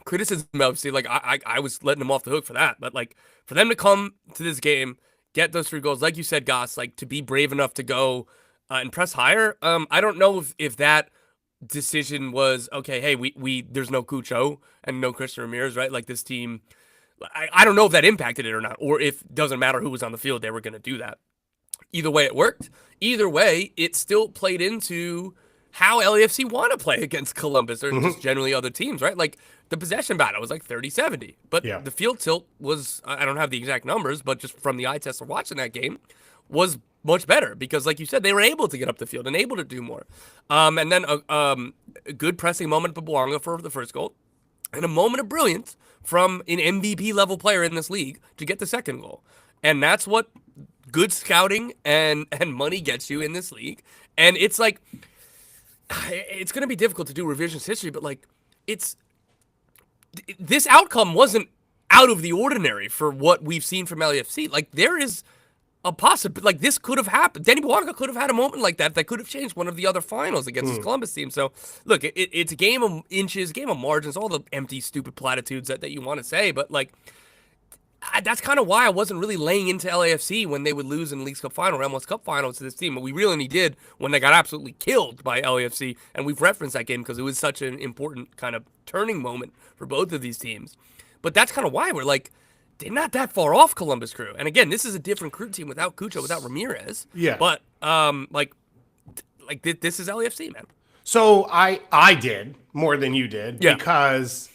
criticism, obviously, I was letting them off the hook for that, but for them to come to this game, get those 3 goals, like you said, Goss, to be brave enough to go and press higher. I don't know if that decision was okay. Hey, we there's no Cucho and no Christian Ramirez, right? This team, I don't know if that impacted it or not, or if it doesn't matter who was on the field, they were going to do that. Either way, it worked. Either way, it still played into how LAFC want to play against Columbus or just generally other teams, right? The possession battle was 30-70, but the field tilt was, I don't have the exact numbers, but just from the eye test of watching that game, was much better because, like you said, they were able to get up the field and able to do more. And then a good pressing moment for Bouanga for the first goal, and a moment of brilliance from an MVP level player in this league to get the second goal. And that's what good scouting and money gets you in this league. And it's it's going to be difficult to do revisionist history, but this outcome wasn't out of the ordinary for what we've seen from LAFC. There is a possibility, this could have happened. Danny Bouanga could have had a moment like that could have changed one of the other finals against this Columbus team. So, look, it's a game of inches, game of margins, all the empty, stupid platitudes that you want to say, but, that's kind of why I wasn't really laying into LAFC when they would lose in the Leagues Cup final or MLS Cup final to this team. But we really only did when they got absolutely killed by LAFC. And we've referenced that game because it was such an important kind of turning moment for both of these teams. But that's kind of why we're they're not that far off Columbus Crew. And again, this is a different Crew team without Cucho, without Ramirez. Yeah. But this is LAFC, man. So I did more than you did because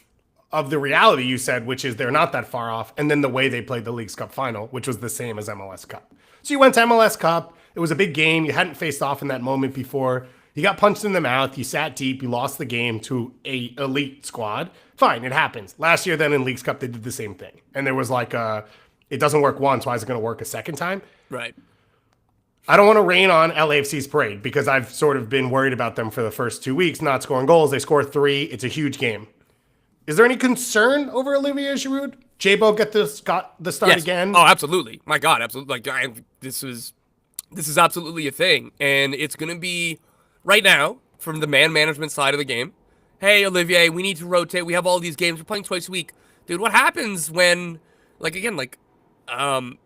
of the reality you said, which is they're not that far off, and then the way they played the Leagues Cup final, which was the same as MLS Cup. So you went to MLS Cup. It was a big game. You hadn't faced off in that moment before. You got punched in the mouth. You sat deep. You lost the game to a elite squad. Fine, it happens. Last year, then in Leagues Cup, they did the same thing. And there was it doesn't work once. Why is it going to work a second time? Right. I don't want to rain on LAFC's parade because I've sort of been worried about them for the first 2 weeks, not scoring goals. They score 3. It's a huge game. Is there any concern over Olivier Giroud? J-Bo got the start again? Oh, absolutely. My God, absolutely. This is absolutely a thing. And it's going to be, right now, from the man management side of the game, hey, Olivier, we need to rotate. We have all these games. We're playing twice a week. Dude, what happens when, I'm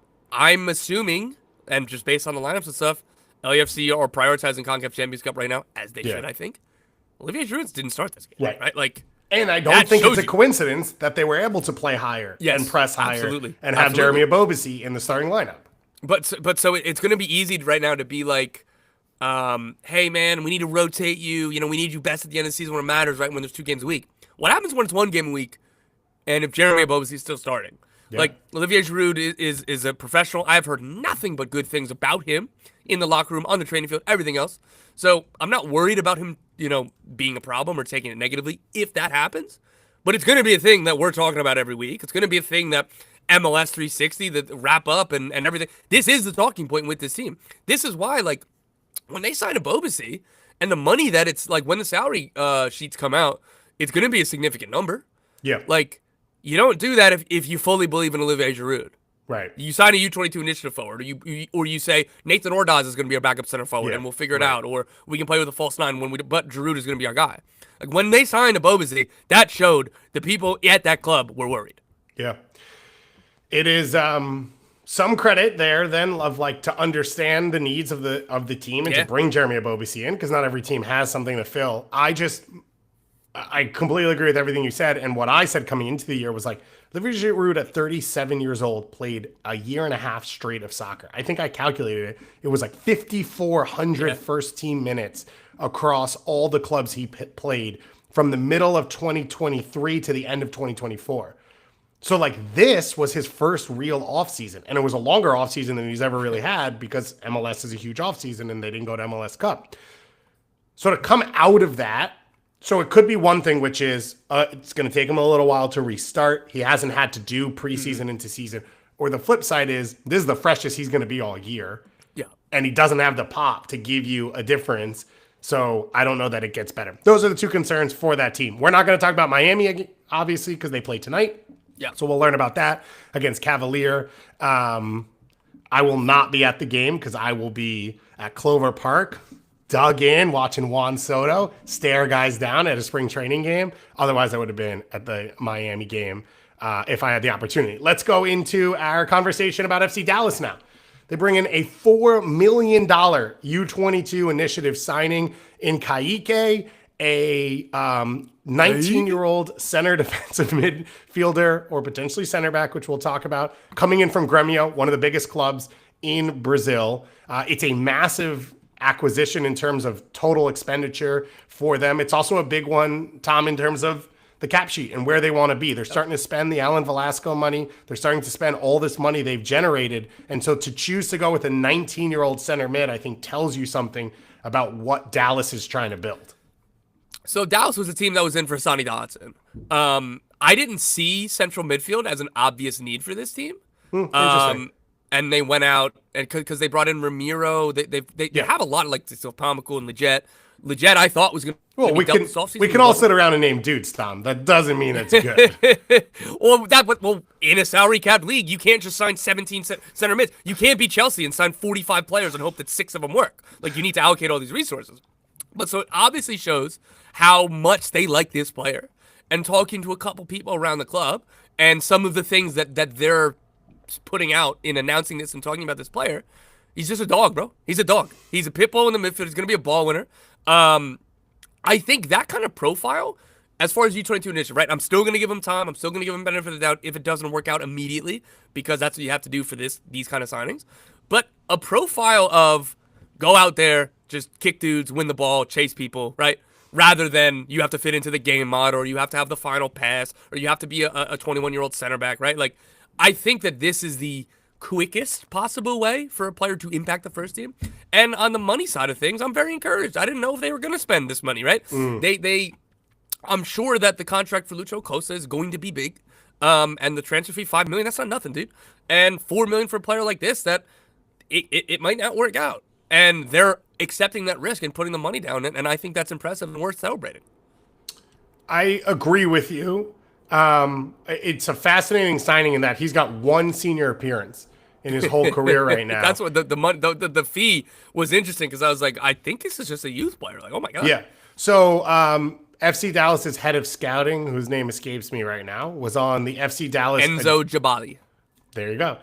assuming, and just based on the lineups and stuff, LAFC are prioritizing CONCACAF Champions Cup right now, as they should, I think. Olivier Giroud didn't start this game, right? And I don't think it's a coincidence that they were able to play higher and press higher and have Jeremy Abobasi in the starting lineup. But so it's going to be easy right now to be hey, man, we need to rotate you. We need you best at the end of the season when it matters, right, when there's 2 games a week. What happens when it's 1 game a week and if Jeremy Abobasi is still starting? Yeah. Like, Olivier Giroud is a professional. I've heard nothing but good things about him in the locker room, on the training field, everything else. So I'm not worried about him, being a problem or taking it negatively if that happens. But it's going to be a thing that we're talking about every week. It's going to be a thing that MLS 360, the wrap up and everything. This is the talking point with this team. This is why, like, when they sign a Bobasi and the money that it's like when the salary sheets come out, it's going to be a significant number. Yeah. Like, you don't do that if you fully believe in Olivier Giroud. Right. You sign a U22 initiative forward, or you say Nathan Ordaz is going to be our backup center forward, and we'll figure it out, or we can play with a false nine but Giroud is going to be our guy. Like, when they signed a Bobasi, that showed the people at that club were worried. Yeah. It is some credit there then of like to understand the needs of the team and to bring Jeremy Ebobisse in, because not every team has something to fill. I completely agree with everything you said, and what I said coming into the year was like, Olivier Giroud at 37 years old played a year and a half straight of soccer. I think I calculated it. It was like 5,400 first team minutes across all the clubs he played from the middle of 2023 to the end of 2024. So like this was his first real offseason, and it was a longer offseason than he's ever really had because MLS is a huge offseason and they didn't go to MLS Cup. So to come out of that, so it could be one thing, which is it's going to take him a little while to restart. He hasn't had to do preseason into season. Or the flip side is this is the freshest he's going to be all year. Yeah. And he doesn't have the pop to give you a difference. So I don't know that it gets better. Those are the two concerns for that team. We're not going to talk about Miami, obviously, because they play tonight. Yeah. So we'll learn about that against Cavalier. I will not be at the game because I will be at Clover Park, dug in, watching Juan Soto stare guys down at a spring training game. Otherwise, I would have been at the Miami game if I had the opportunity. Let's go into our conversation about FC Dallas now. They bring in a $4 million U22 initiative signing in Kayque, a 19-year-old center defensive midfielder or potentially center back, which we'll talk about, coming in from Grêmio, one of the biggest clubs in Brazil. It's a massive acquisition in terms of total expenditure for them. It's also a big one, Tom, in terms of the cap sheet and where they want to be. They're starting to spend the Alan Velasco money. They're starting to spend all this money they've generated. And so to choose to go with a 19-year-old center mid, I think tells you something about what Dallas is trying to build. So Dallas was a team that was in for Sonny Dodson. I didn't see central midfield as an obvious need for this team. Interesting. And they went out and because they brought in Ramiro. They have a lot of like Silpamico and Leggett. Leggett, I thought was going to. Well, we can all sit around and name dudes, Tom. That doesn't mean it's good. well, in a salary capped league, you can't just sign 17 center mids. You can't be Chelsea and sign 45 players and hope that 6 of them work. Like, you need to allocate all these resources. But so it obviously shows how much they like this player. And talking to a couple people around the club and some of the things that they're putting out in announcing this and talking about this player, he's just a dog, bro. He's a dog. He's a pit bull in the midfield. He's going to be a ball winner. I think that kind of profile, as far as U22 initiative, right? I'm still going to give him time. I'm still going to give him benefit of the doubt if it doesn't work out immediately, because that's what you have to do for these kind of signings. But a profile of go out there, just kick dudes, win the ball, chase people, right? Rather than you have to fit into the game mod, or you have to have the final pass, or you have to be a 21-year-old center back, right? Like, I think that this is the quickest possible way for a player to impact the first team. And on the money side of things, I'm very encouraged. I didn't know if they were going to spend this money, right? I'm sure that the contract for Lucho Costa is going to be big. And the transfer fee, $5 million, that's not nothing, dude. And $4 million for a player like this, that it might not work out. And they're accepting that risk and putting the money down. And I think that's impressive and worth celebrating. I agree with you. It's a fascinating signing in that he's got one senior appearance in his whole career right now. That's what the fee was interesting, because I was like, I think this is just a youth player. Like, oh my God. Yeah. So FC Dallas's head of scouting, whose name escapes me right now, was on the FC Dallas. Enzo Jabali. There you go.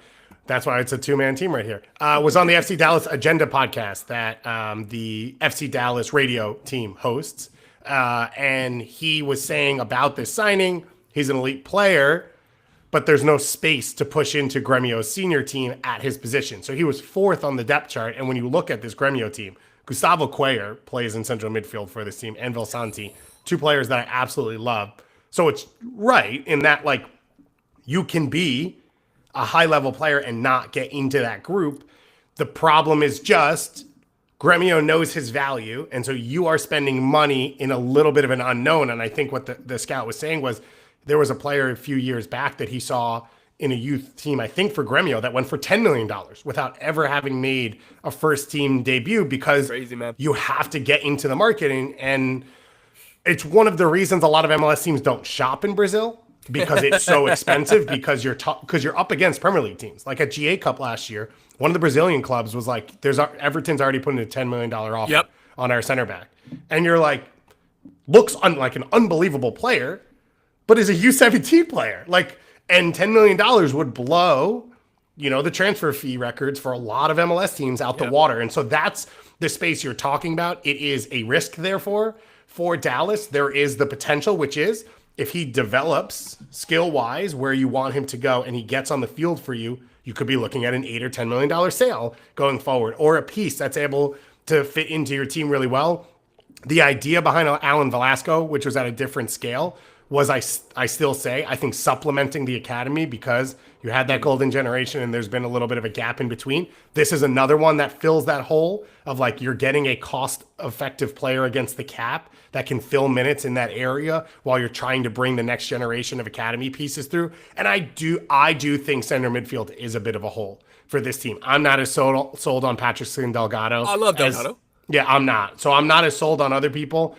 That's why it's a two-man team right here. Was on the FC Dallas Agenda podcast that the FC Dallas radio team hosts. And he was saying about this signing, he's an elite player, but there's no space to push into Grêmio's senior team at his position. So he was 4th on the depth chart. And when you look at this Grêmio team, Gustavo Cuellar plays in central midfield for this team, and Vilsanti, 2 players that I absolutely love. So it's right in that, like, you can be a high-level player and not get into that group. The problem is just Gremio knows his value, and so you are spending money in a little bit of an unknown. And I think what the scout was saying was there was a player a few years back that he saw in a youth team, I think for Gremio, that went for $10 million without ever having made a first team debut because crazy, man. You have to get into the marketing. And it's one of the reasons a lot of MLS teams don't shop in Brazil because it's so expensive because you're up against Premier League teams. Like at GA Cup last year, one of the Brazilian clubs was like, Everton's already putting a $10 million offer on our center back. And you're like, looks like an unbelievable player, but is a U17 player. Like, and $10 million would blow, the transfer fee records for a lot of MLS teams out the water. And so that's the space you're talking about. It is a risk, therefore, for Dallas. There is the potential, which is if he develops skill-wise where you want him to go and he gets on the field for you, you could be looking at an $8 or $10 million sale going forward, or a piece that's able to fit into your team really well. The idea behind Alan Velasco, which was at a different scale, was I still say, I think supplementing the academy because you had that golden generation and there's been a little bit of a gap in between. This is another one that fills that hole of like you're getting a cost-effective player against the cap that can fill minutes in that area while you're trying to bring the next generation of academy pieces through. And I do think center midfield is a bit of a hole for this team. I'm not as sold on Patrick Delgado. I love Delgado. Yeah, I'm not. So I'm not as sold on other people.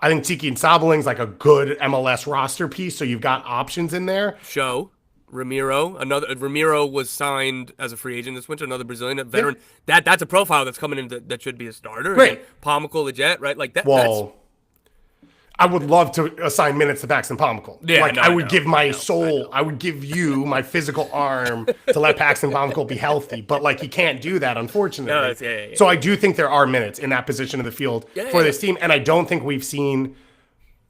I think Tiki and Sabeling's like a good MLS roster piece, so you've got options in there. Ramiro was signed as a free agent this winter, another Brazilian veteran. Yeah. That's a profile that's coming in that should be a starter. Great. Pomykal, Leggett, right? Like that. Well, I would love to assign minutes to Paxton Pomykal. Yeah, I would give my soul, I would give you my physical arm to let Paxton Pomykal be healthy. But he can't do that, unfortunately. Yeah. So I do think there are minutes in that position of the field for this team. And I don't think we've seen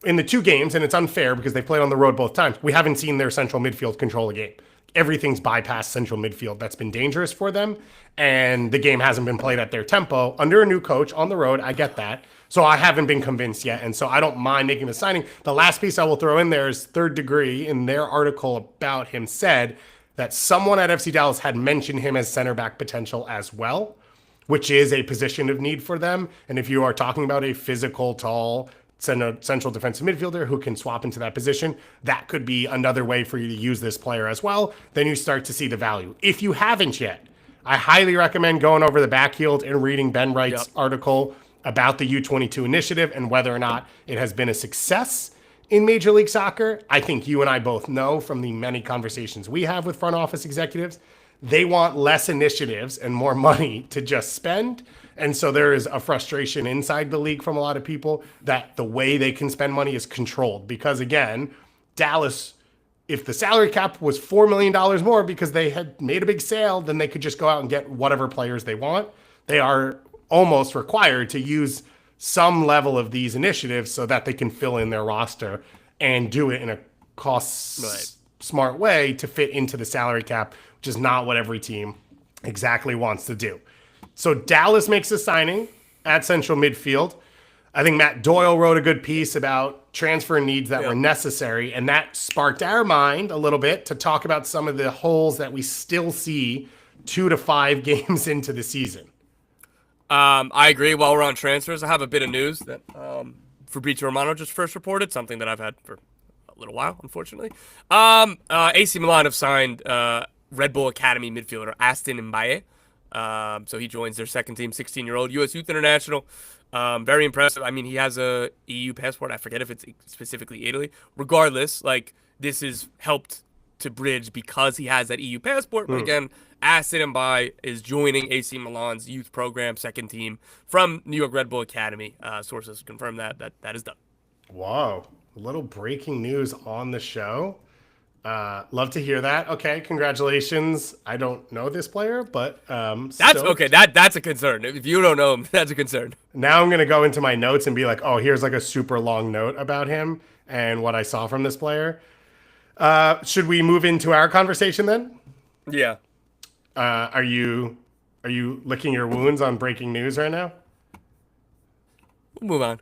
in the two games, and it's unfair because they played on the road both times, we haven't seen their central midfield control a game. Everything's bypassed central midfield. That's been dangerous for them. And the game hasn't been played at their tempo. Under a new coach on the road, I get that. So I haven't been convinced yet, and so I don't mind making the signing. The last piece I will throw in there is Third Degree, in their article about him, said that someone at FC Dallas had mentioned him as center back potential as well, which is a position of need for them. And if you are talking about a physical, tall, central defensive midfielder who can swap into that position, that could be another way for you to use this player as well. Then you start to see the value. If you haven't yet, I highly recommend going over the Backheeled and reading Ben Wright's article about the U22 initiative and whether or not it has been a success in Major League Soccer. I think you and I both know from the many conversations we have with front office executives, they want less initiatives and more money to just spend. And so there is a frustration inside the league from a lot of people that the way they can spend money is controlled. Because again, Dallas, if the salary cap was $4 million more because they had made a big sale, then they could just go out and get whatever players they want. They are almost required to use some level of these initiatives so that they can fill in their roster and do it in a smart way to fit into the salary cap, which is not what every team exactly wants to do. So Dallas makes a signing at central midfield. I think Matt Doyle wrote a good piece about transfer needs that were necessary, and that sparked our mind a little bit to talk about some of the holes that we still see 2 to 5 games into the season. I agree. While we're on transfers, I have a bit of news that Fabrizio Romano just first reported, something that I've had for a little while, unfortunately. AC Milan have signed Red Bull Academy midfielder Aston Mbaye. So he joins their second team, 16-year-old U.S. Youth International. Very impressive. I mean, he has a EU passport. I forget if it's specifically Italy. Regardless, this has helped to bridge because he has that EU passport. But again, Aston Mbaye is joining AC Milan's youth program, second team from New York Red Bull Academy. Sources confirm that is done. Wow. A little breaking news on the show. Love to hear that. Okay, congratulations. I don't know this player, but that's okay. That's a concern. If you don't know him, that's a concern. Now I'm gonna go into my notes and be like, oh, here's a super long note about him and what I saw from this player. Should we move into our conversation then? Yeah. Are you licking your wounds on breaking news right now? We'll move on.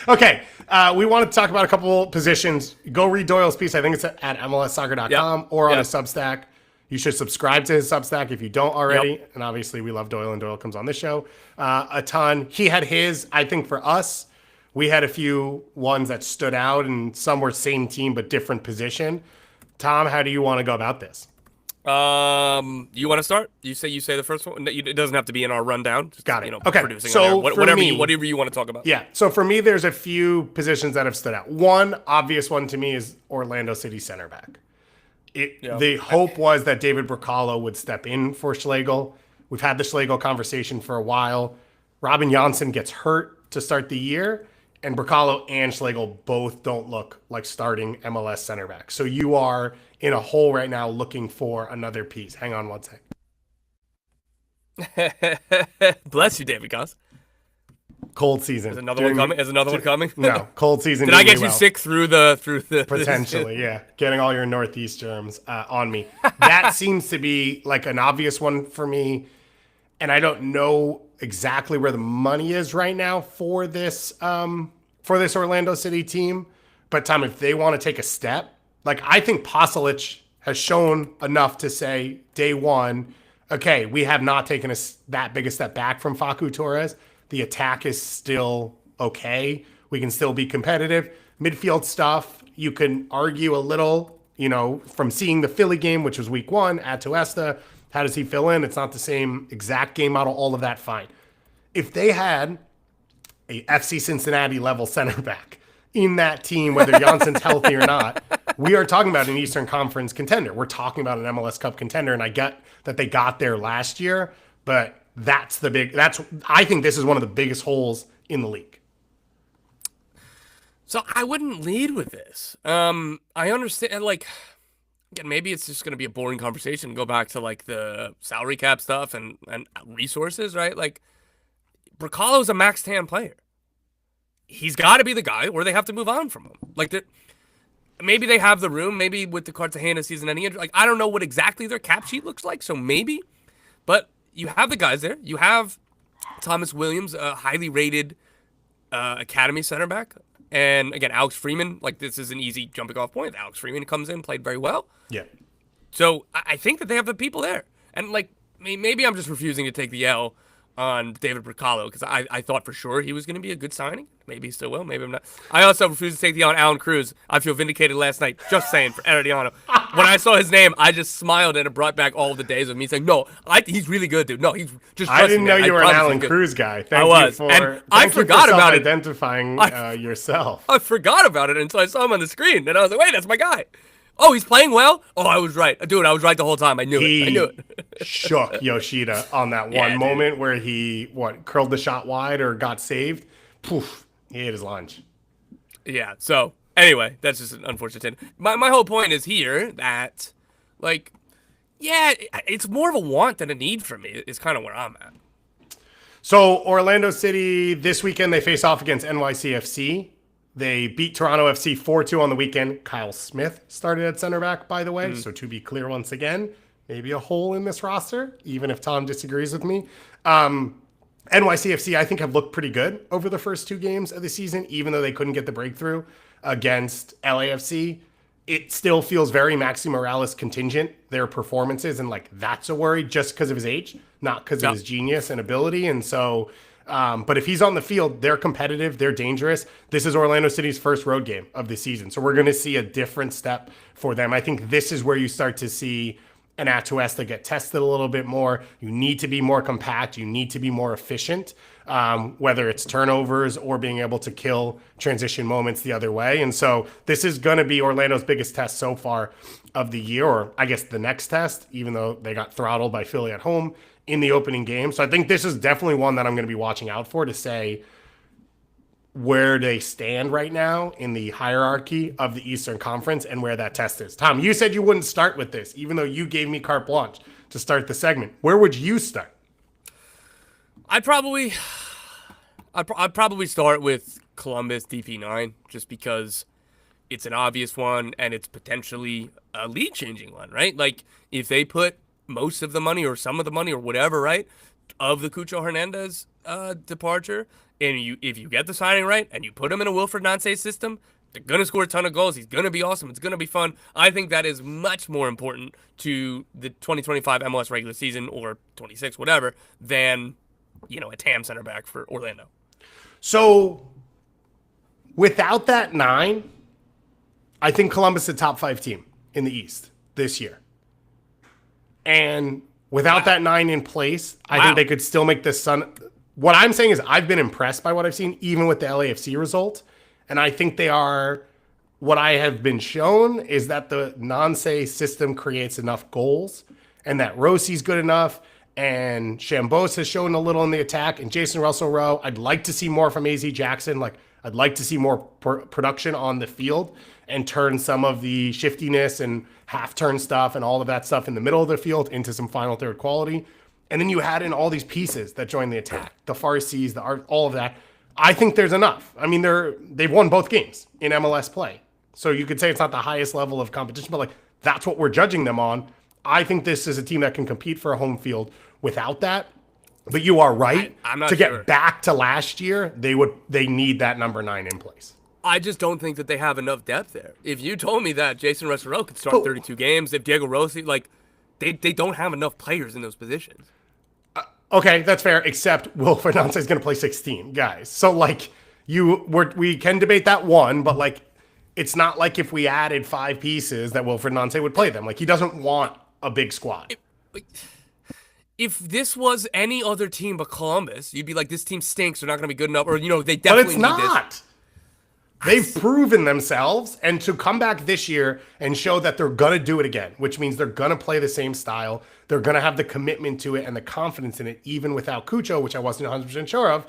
Okay, we want to talk about a couple positions. Go read Doyle's piece. I think it's at MLSsoccer.com or on his Substack. You should subscribe to his Substack if you don't already. And obviously, we love Doyle, and Doyle comes on this show a ton. He had his, I think for us, we had a few ones that stood out, and some were same team but different position. Tom, how do you want to go about this? You want to start? You say the first one. It doesn't have to be in our rundown. Just, Got it. Okay. So whatever you want to talk about. Yeah. So for me, there's a few positions that have stood out. One obvious one to me is Orlando City center back. The hope was that David Bracalo would step in for Schlegel. We've had the Schlegel conversation for a while. Robin Janssen gets hurt to start the year, and Bracalo and Schlegel both don't look like starting MLS center back. So you are in a hole right now looking for another piece. Hang on one sec. Bless you, David Goss. Cold season. Is another one coming? No, cold season. Did I get you sick through the potentially? Yeah, getting all your Northeast germs on me. That seems to be like an obvious one for me, and I don't know exactly where the money is right now for this Orlando City team. But Tom, if they want to take a step, like I think Pasalic has shown enough to say day one, okay, we have not taken that big a step back from Facu Torres. The attack is still okay. We can still be competitive. Midfield stuff, you can argue a little, from seeing the Philly game, which was week 1, at Tuesta. How does he fill in? It's not the same exact game model, all of that, fine. If they had a FC Cincinnati level center back in that team, whether Janssen's healthy or not, we are talking about an Eastern Conference contender. We're talking about an MLS Cup contender, and I get that they got there last year, but I think this is one of the biggest holes in the league. So I wouldn't lead with this. I understand, again, maybe it's just going to be a boring conversation. Go back to the salary cap stuff and resources, right? Bracalo's a max TAM player. He's got to be the guy, or they have to move on from him. Maybe they have the room. Maybe with the Cartagena season ending, I don't know what exactly their cap sheet looks like. So maybe, but you have the guys there. You have Thomas Williams, a highly rated academy center back. And again, Alex Freeman, this is an easy jumping off point. Alex Freeman comes in, played very well. Yeah. So I think that they have the people there. And maybe I'm just refusing to take the L on David Bracalo because I thought for sure he was going to be a good signing. Maybe he still will. Maybe I'm not. I also refuse to take the L on Alan Cruz. I feel vindicated last night. Just saying, for Herediano. When I saw his name, I just smiled and it brought back all of the days of me saying, no, he's really good, dude. No, he's just. I didn't know you were an Alan Cruz guy. Thank you for about it. Identifying yourself. I forgot about it until I saw him on the screen, and I was like, wait, that's my guy. Oh, he's playing well? Oh, I was right. Dude, I was right the whole time. I knew it. Shook Yoshida on that one moment where he, curled the shot wide or got saved. Poof, he ate his lunch. Yeah, so anyway, that's just an unfortunate thing. My whole point is here that, it's more of a want than a need for me is kind of where I'm at. So Orlando City, this weekend, they face off against NYCFC. They beat Toronto FC 4-2 on the weekend. Kyle Smith started at center back, by the way. So to be clear once again, maybe a hole in this roster, even if Tom disagrees with me. NYCFC, I think, have looked pretty good over the first 2 games of the season, even though they couldn't get the breakthrough against LAFC. It still feels very Maxi Morales contingent, their performances, and that's a worry just because of his age, not because of his genius and ability. And so... but if he's on the field, they're competitive, they're dangerous. This is Orlando City's first road game of the season. So we're going to see a different step for them. I think this is where you start to see an Atuesta get tested a little bit more. You need to be more compact. You need to be more efficient, whether it's turnovers or being able to kill transition moments the other way. And so this is going to be Orlando's biggest test so far of the year, or I guess the next test, even though they got throttled by Philly at home in the opening game. So I think this is definitely one that I'm going to be watching out for to say where they stand right now in the hierarchy of the Eastern Conference and where that test is. Tom, you said you wouldn't start with this, even though you gave me carte blanche to start the segment. Where would you start? I'd probably start with Columbus DP9 just because it's an obvious one and it's potentially a league-changing one, right? If they put most of the money or some of the money or whatever, right, of the Cucho Hernandez departure, and if you get the signing right and you put him in a Wilfred Nancy system, they're going to score a ton of goals. He's going to be awesome. It's going to be fun. I think that is much more important to the 2025 MLS regular season, or 26, whatever, than, a TAM center back for Orlando. So without that 9, I think Columbus is a top 5 team in the East this year. And without that 9 in place, I think they could still make the Sun. What I'm saying is I've been impressed by what I've seen, even with the LAFC result. And I think they are, what I have been shown is that the Nancy system creates enough goals, and that Rossi's good enough, and Chambos has shown a little in the attack, and Jason Russell-Rowe. I'd like to see more from AZ Jackson. I'd like to see more production on the field and turn some of the shiftiness and half-turn stuff and all of that stuff in the middle of the field into some final third quality. And then you add in all these pieces that join the attack, the Farsis, all of that. I think there's enough. I mean, they've won both games in MLS play. So you could say it's not the highest level of competition, but that's what we're judging them on. I think this is a team that can compete for a home field without that. But you are right. I'm not to sure. Get back to last year, they need that number 9 in place. I just don't think that they have enough depth there. If you told me that Jason Russell-Rowe could start 32 games, if Diego Rossi, they don't have enough players in those positions. Okay, that's fair, except Wilfred Nancy is going to play 16 guys. So, we can debate that one, but, it's not like if we added 5 pieces that Wilfred Nancy would play them. He doesn't want a big squad. If this was any other team but Columbus, you'd be like, this team stinks. They're not going to be good enough. Or, they definitely need this. But it's not. They've proven themselves, and to come back this year and show that they're going to do it again, which means they're going to play the same style. They're going to have the commitment to it and the confidence in it, even without Cucho, which I wasn't 100% sure of.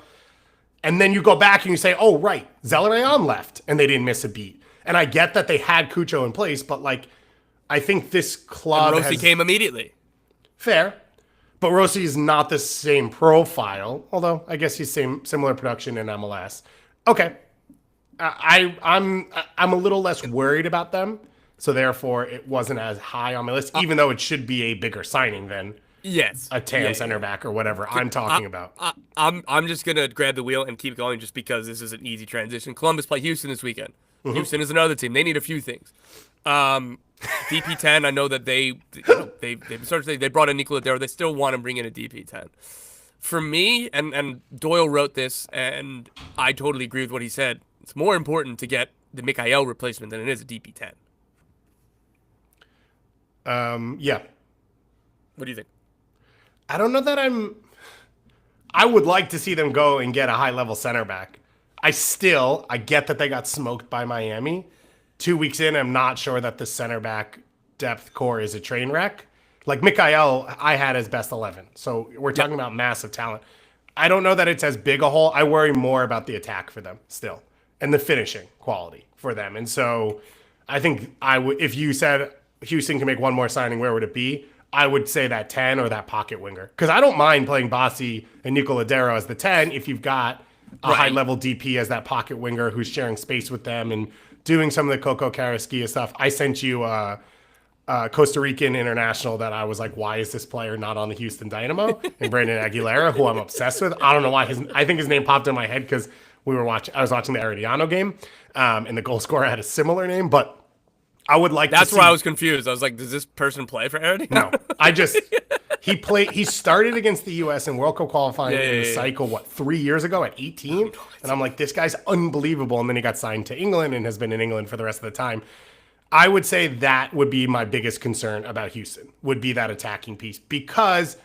And then you go back and you say, oh, right, Zelarayán left, and they didn't miss a beat. And I get that they had Cucho in place, but, I think this club and Rossi came immediately. Fair. But Rossi is not the same profile, although I guess he's similar production in MLS. Okay. I'm a little less worried about them, so therefore it wasn't as high on my list, even though it should be a bigger signing than a TAM center back or whatever I'm talking about. I'm just gonna grab the wheel and keep going just because this is an easy transition. Columbus play Houston this weekend. Mm-hmm. Houston is another team. They need a few things. DP10. I know that they brought in Nicola Dero. They still want to bring in a DP10. For me, and Doyle wrote this, and I totally agree with what he said. It's more important to get the Mikael replacement than it is a DP10. Yeah. What do you think? I don't know that I would like to see them go and get a high-level center back. I get that they got smoked by Miami. 2 weeks in, I'm not sure that the center back depth core is a train wreck. Mikael, I had as best 11. So we're talking about massive talent. I don't know that it's as big a hole. I worry more about the attack for them still and the finishing quality for them. And so I think if you said Houston can make one more signing, where would it be? I would say that 10 or that pocket winger. Because I don't mind playing Bassi and Nicola Dero as the 10 if you've got a high-level DP as that pocket winger who's sharing space with them and doing some of the Coco Carrasquilla stuff. I sent you a Costa Rican international that I was like, why is this player not on the Houston Dynamo? And Brandon Aguilera, who I'm obsessed with. I don't know why. I think his name popped in my head because I was watching the Arellano game, and the goal scorer had a similar name, but I would like That's where I was confused. I was like, does this person play for Arellano? No. He started against the U.S. in World Cup qualifying in the cycle, 3 years ago at 18? And I'm like, this guy's unbelievable. And then he got signed to England and has been in England for the rest of the time. I would say that would be my biggest concern about Houston, would be that attacking piece. Because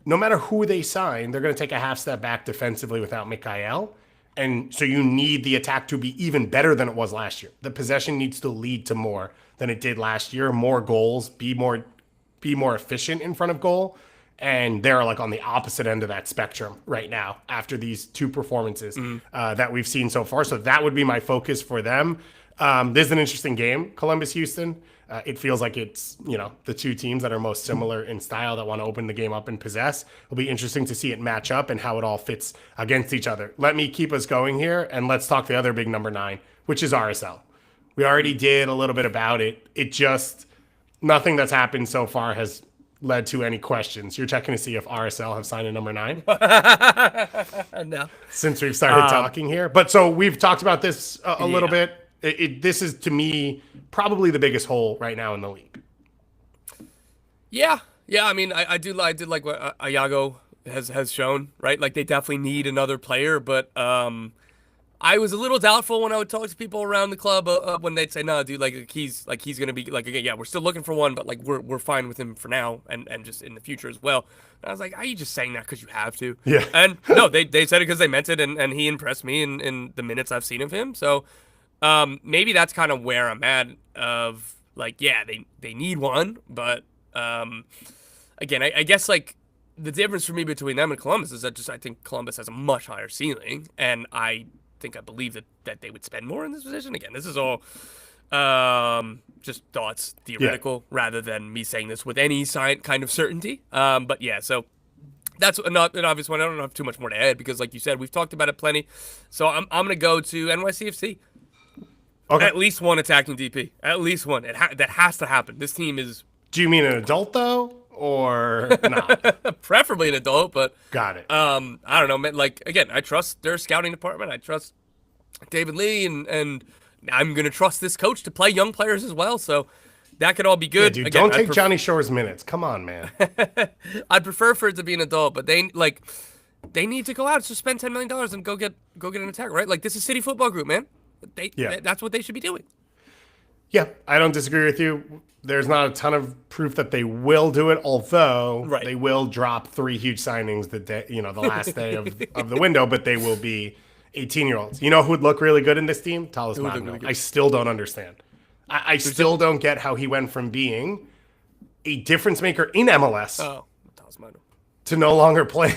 no matter who they sign, they're going to take a half step back defensively without Mikael. And so you need the attack to be even better than it was last year. The possession needs to lead to more than it did last year. More goals, be more efficient in front of goal. And they're on the opposite end of that spectrum right now after these 2 performances that we've seen so far. So that would be my focus for them. This is an interesting game, Columbus-Houston. It feels like it's, the 2 teams that are most similar in style that want to open the game up and possess. It'll be interesting to see it match up and how it all fits against each other. Let me keep us going here, and let's talk the other big number 9, which is RSL. We already did a little bit about it. Nothing that's happened so far has led to any questions. You're checking to see if RSL have signed a number 9 No. since we've started talking here. But so we've talked about this a little bit. This is, to me, probably the biggest hole right now in the league. Yeah. I mean, I did like what Iago has shown, right? Like, they definitely need another player, but I was a little doubtful when I would talk to people around the club when they'd say, "No, dude, he's gonna be like, again, yeah, we're still looking for one, but like we're fine with him for now and just in the future as well." And I was like, "Are you just saying that because you have to?" Yeah. And no, they said it because they meant it, and he impressed me in the minutes I've seen of him. So maybe that's kind of where I'm at. Of like, yeah, they need one, but again, I guess like the difference for me between them and Columbus is that I think Columbus has a much higher ceiling, and I believe that they would spend more in this position. Again, this is all just thoughts, theoretical, rather than me saying this with any kind of certainty. But yeah, so that's an obvious one. I don't have too much more to add because, like you said, we've talked about it plenty. So I'm gonna go to NYCFC. Okay. At least one attacking DP. At least one. That has to happen. This team is. Do you mean an adult though, or not? Preferably an adult, but Got it. I don't know, man. Like, again, I trust their scouting department. I trust David Lee, and I'm gonna trust this coach to play young players as well. So that could all be good. Dude, Again, don't take Johnny Shore's minutes. Come on, man. I'd prefer for it to be an adult, but they need to go out, so spend $10 million and go get an attacker, right? Like, this is City Football Group, man. That's what they should be doing. Yeah, I don't disagree with you. There's not a ton of proof that they will do it, although they will drop 3 huge signings the last day of the window, but they will be 18-year-olds. You know who would look really good in this team? Talis Magno. I still don't understand. I still don't get how he went from being a difference maker in MLS to no longer playing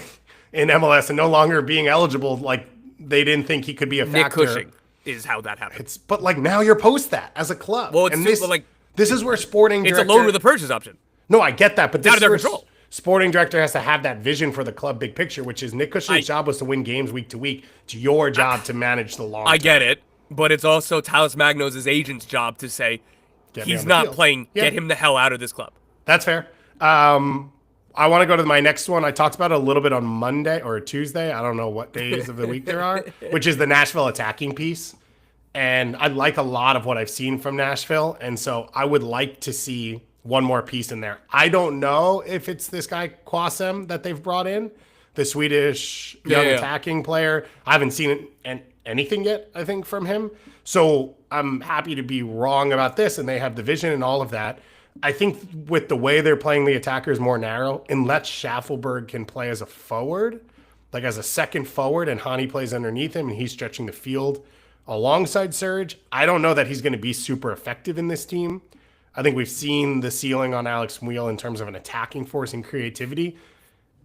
in MLS and no longer being eligible. Like, they didn't think he could be a factor. Nick Cushing is how that happened. But like, now you're post that as a club. Well, this is where sporting director... It's a loan with a purchase option. No, I get that, but this out of their is where control. Sporting director has to have that vision for the club big picture, which is Nick Cushing's job was to win games week to week. It's your job to manage the long term. I get it, but it's also Talis Magno's agent's job to say he's not playing. Yeah. Get him the hell out of this club. That's fair. I want to go to my next one. I talked about it a little bit on Monday or Tuesday. I don't know what days of the week there are, which is the Nashville attacking piece. And I like a lot of what I've seen from Nashville. And so I would like to see one more piece in there. I don't know if it's this guy Quasem that they've brought in, the Swedish young attacking player. I haven't seen anything yet, I think, from him. So I'm happy to be wrong about this, and they have the vision and all of that. I think with the way they're playing the attackers more narrow, unless Schaffelberg can play as a forward, like as a second forward, and Hani plays underneath him and he's stretching the field alongside Serge, I don't know that he's going to be super effective in this team. I think we've seen the ceiling on Alex Muehl in terms of an attacking force and creativity.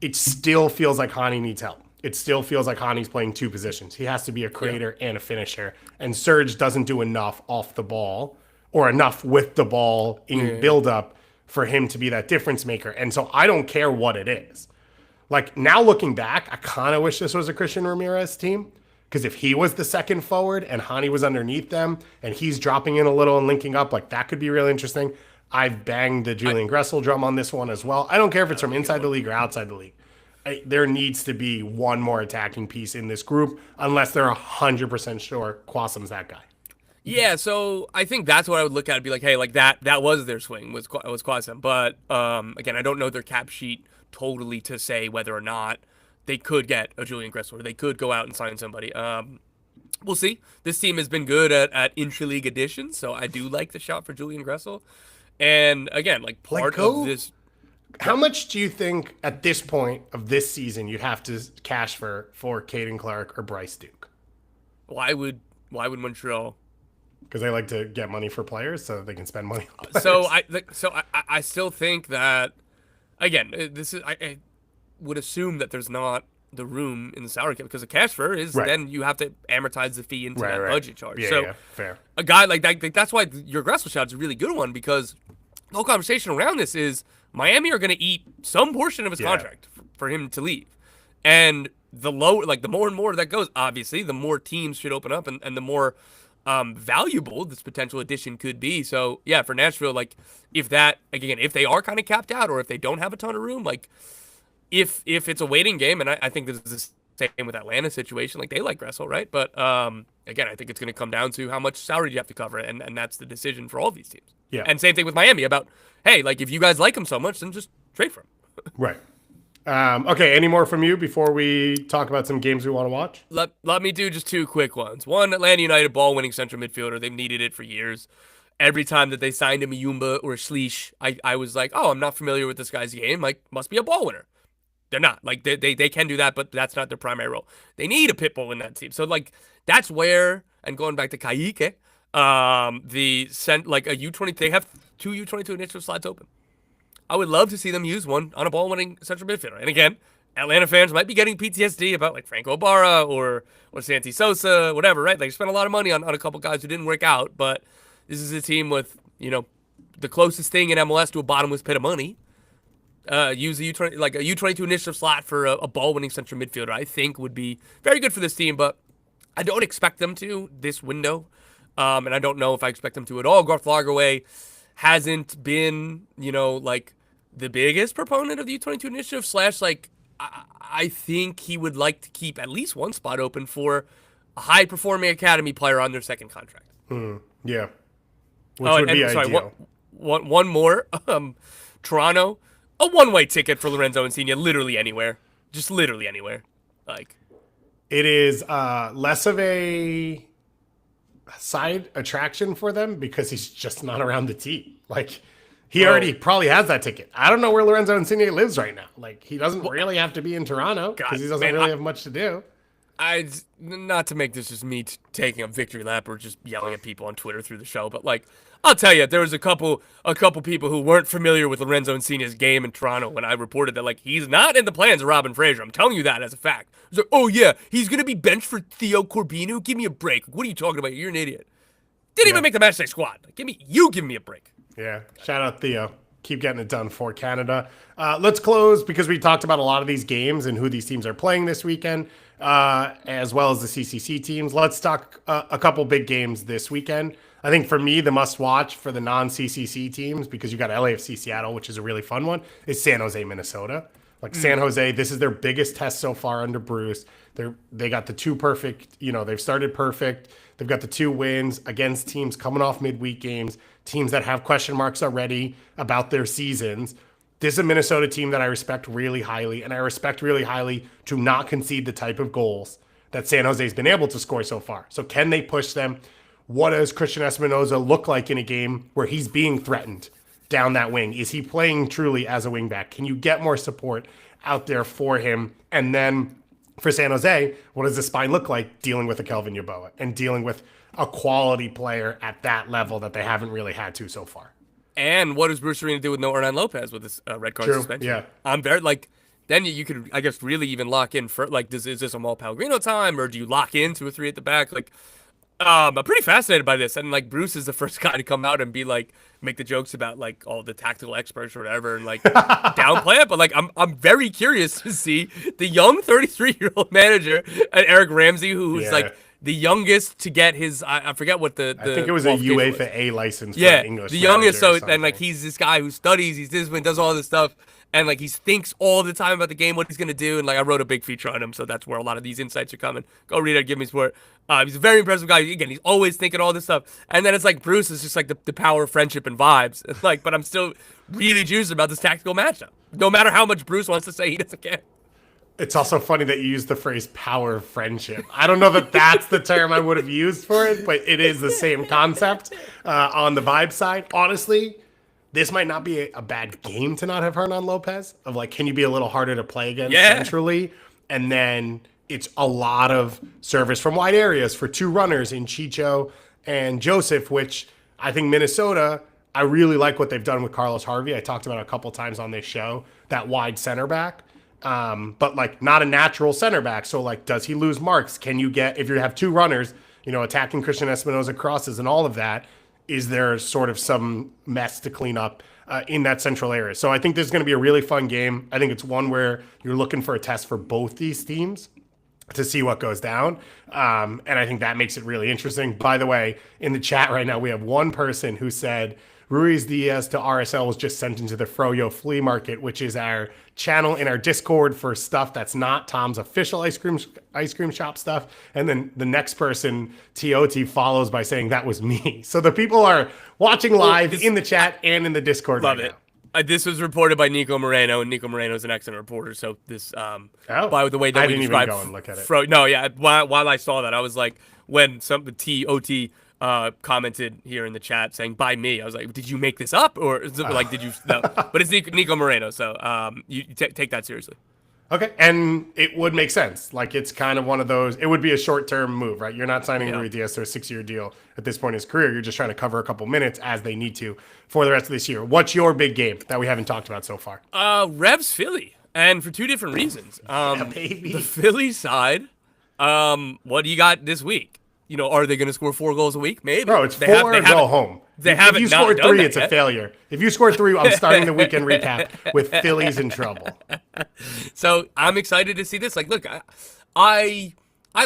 It still feels like Hani needs help. It still feels like Hani's playing 2 positions. He has to be a creator and a finisher. And Serge doesn't do enough off the ball or enough with the ball in build-up for him to be that difference maker. And so I don't care what it is. Like, now looking back, I kind of wish this was a Christian Ramirez team. Because if he was the second forward and Hani was underneath them and he's dropping in a little and linking up, like, that could be really interesting. I've banged the Julian Gressel drum on this one as well. I don't care if it's from inside the league or outside the league. There needs to be one more attacking piece in this group unless they're 100% sure Quasem's that guy. Yeah, so I think that's what I would look at and be like, hey, like that was their swing, was Quasem. But again, I don't know their cap sheet totally to say whether or not they could get a Julian Gressel or they could go out and sign somebody. We'll see. This team has been good at intra-league additions, so I do like the shot for Julian Gressel. And again, like part of this... How much do you think at this point of this season you'd have to cash for Caden Clark or Bryce Duke? Why would Montreal? Because they like to get money for players so they can spend money on players. So I still think that, again, I would assume that there's not the room in the salary cap because the cash for is then you have to amortize the fee into that budget charge. Yeah, fair. A guy like that, that's why your Gressel shot is a really good one because the whole conversation around this is Miami are going to eat some portion of his contract for him to leave. And the more and more that goes, obviously, the more teams should open up and the more valuable this potential addition could be. So yeah, for Nashville, like if they are kind of capped out or if they don't have a ton of room, like if it's a waiting game, and I think this is the same with Atlanta situation, like they like Gressel, right? But again, I think it's going to come down to how much salary you have to cover, and that's the decision for all these teams. Yeah. And same thing with Miami about, hey, like if you guys like him so much, then just trade for him. Right. Okay, any more from you before we talk about some games we want to watch? Let me do just two quick ones. One, Atlanta United ball-winning central midfielder. They've needed it for years. Every time that they signed a Muyumba or a Schleich, I was like, oh, I'm not familiar with this guy's game. Like, must be a ball winner. They're not. Like, they can do that, but that's not their primary role. They need a pit bull in that team. So, like, that's where, and going back to Kayque, like a U20, they have 2 U22 initiative slots open. I would love to see them use one on a ball-winning central midfielder. And again, Atlanta fans might be getting PTSD about like Franco Ibarra or Santi Sosa, whatever, right? They spent a lot of money on a couple guys who didn't work out, but this is a team with, the closest thing in MLS to a bottomless pit of money. Use a U22 initiative slot for a ball-winning central midfielder, I think would be very good for this team, but I don't expect them to this window. And I don't know if I expect them to at all. Garth Lagerwey hasn't been, like the biggest proponent of the U22 initiative / like I think he would like to keep at least one spot open for a high-performing academy player on their second contract. Yeah. Which would be ideal. One more. Toronto, a one-way ticket for Lorenzo Insigne, literally anywhere. Just literally anywhere. Like, it is less of a side attraction for them because he's just not around the team. Like, he already probably has that ticket. I don't know where Lorenzo Insigne lives right now. Like, he doesn't really have to be in Toronto because he doesn't really have much to do. Not to make this just me taking a victory lap or just yelling at people on Twitter through the show, but like, I'll tell you, there was a couple people who weren't familiar with Lorenzo Insigne's game in Toronto when I reported that, like, he's not in the plans of Robin Fraser. I'm telling you that as a fact. It's like, oh yeah, he's gonna be benched for Theo Corbino. Give me a break. What are you talking about? You're an idiot. Didn't even make the matchday squad. Like, give me a break. Yeah. Shout out Theo. Keep getting it done for Canada. Let's close because we talked about a lot of these games and who these teams are playing this weekend, as well as the CCC teams. Let's talk a couple big games this weekend. I think for me, the must-watch for the non-CCC teams, because you got LAFC Seattle, which is a really fun one, is San Jose, Minnesota. Like San Jose, this is their biggest test so far under Bruce. They got the 2 perfect, they've started perfect. They've got the 2 wins against teams coming off midweek games, teams that have question marks already about their seasons. This is a Minnesota team that I respect really highly, and I respect really highly to not concede the type of goals that San Jose's been able to score so far. So can they push them? What does Christian Espinoza look like in a game where he's being threatened down that wing? Is he playing truly as a wingback? Can you get more support out there for him? And then for San Jose, what does the spine look like dealing with a Kelvin Yeboah and dealing with a quality player at that level that they haven't really had to so far? And what does Bruce Arena do with no Hernan Lopez with this red card suspension? Yeah. I'm very, like, then you could, I guess, really even lock in for, like, is this a Mal Pellegrino time, or do you lock in 2 or 3 at the back? Like, I'm pretty fascinated by this, and like Bruce is the first guy to come out and be like, make the jokes about like all the tactical experts or whatever, and like downplay it. But like, I'm very curious to see the young 33-year-old manager and Eric Ramsey, who's like the youngest to get his, I forget what the I think it was a UEFA A license. For English the youngest. So and like he's this guy who studies, he's this one, does all this stuff. And, like, he thinks all the time about the game, what he's going to do. And, like, I wrote a big feature on him, so that's where a lot of these insights are coming. Go read it, give me support. He's a very impressive guy. Again, he's always thinking all this stuff. And then it's like Bruce is just, like, the power of friendship and vibes. It's like, but I'm still really juiced about this tactical matchup. No matter how much Bruce wants to say, he doesn't care. It's also funny that you use the phrase power of friendship. I don't know that that's the term I would have used for it, but it is the same concept on the vibe side. Honestly, this might not be a bad game to not have Hernan Lopez. Of like, can you be a little harder to play against centrally? And then it's a lot of service from wide areas for 2 runners in Chicho and Joseph, which I think Minnesota, I really like what they've done with Carlos Harvey. I talked about it a couple times on this show, that wide center back. But like not a natural center back. So like, does he lose marks? Can you get, if you have 2 runners, attacking Christian Espinoza crosses and all of that, is there sort of some mess to clean up in that central area? So I think this is going to be a really fun game. I think it's one where you're looking for a test for both these teams. to see what goes down. And I think that makes it really interesting. By the way, in the chat right now, we have one person who said Ruiz Diaz to RSL was just sent into the Froyo Flea Market, which is our channel in our Discord for stuff that's not Tom's official ice cream shop stuff. And then the next person, TOT, follows by saying that was me. So the people are watching live in the chat and in the Discord. Love right it. now. This was reported by Nico Moreno, and Nico Moreno is an excellent reporter. So this, by the way that I we didn't described, even go and look at it. No, yeah. While I saw that, I was like, when the TOT commented here in the chat saying by me, I was like, did you make this up or is it, like did you? No, but it's Nico Moreno, so you take that seriously. Okay, and it would make sense. Like, it's kind of one of those, it would be a short-term move, right? You're not signing Ruiz Diaz to a 6-year deal at this point in his career. You're just trying to cover a couple minutes as they need to for the rest of this year. What's your big game that we haven't talked about so far? Revs Philly, and for two different reasons. Baby. The Philly side, what do you got this week? You know, are they going to score 4 goals a week? Maybe. Bro, it's 4 and go home. If you score 3, it's a failure. If you score 3, I'm starting the weekend recap with Philly's in trouble. So I'm excited to see this. Like, look, I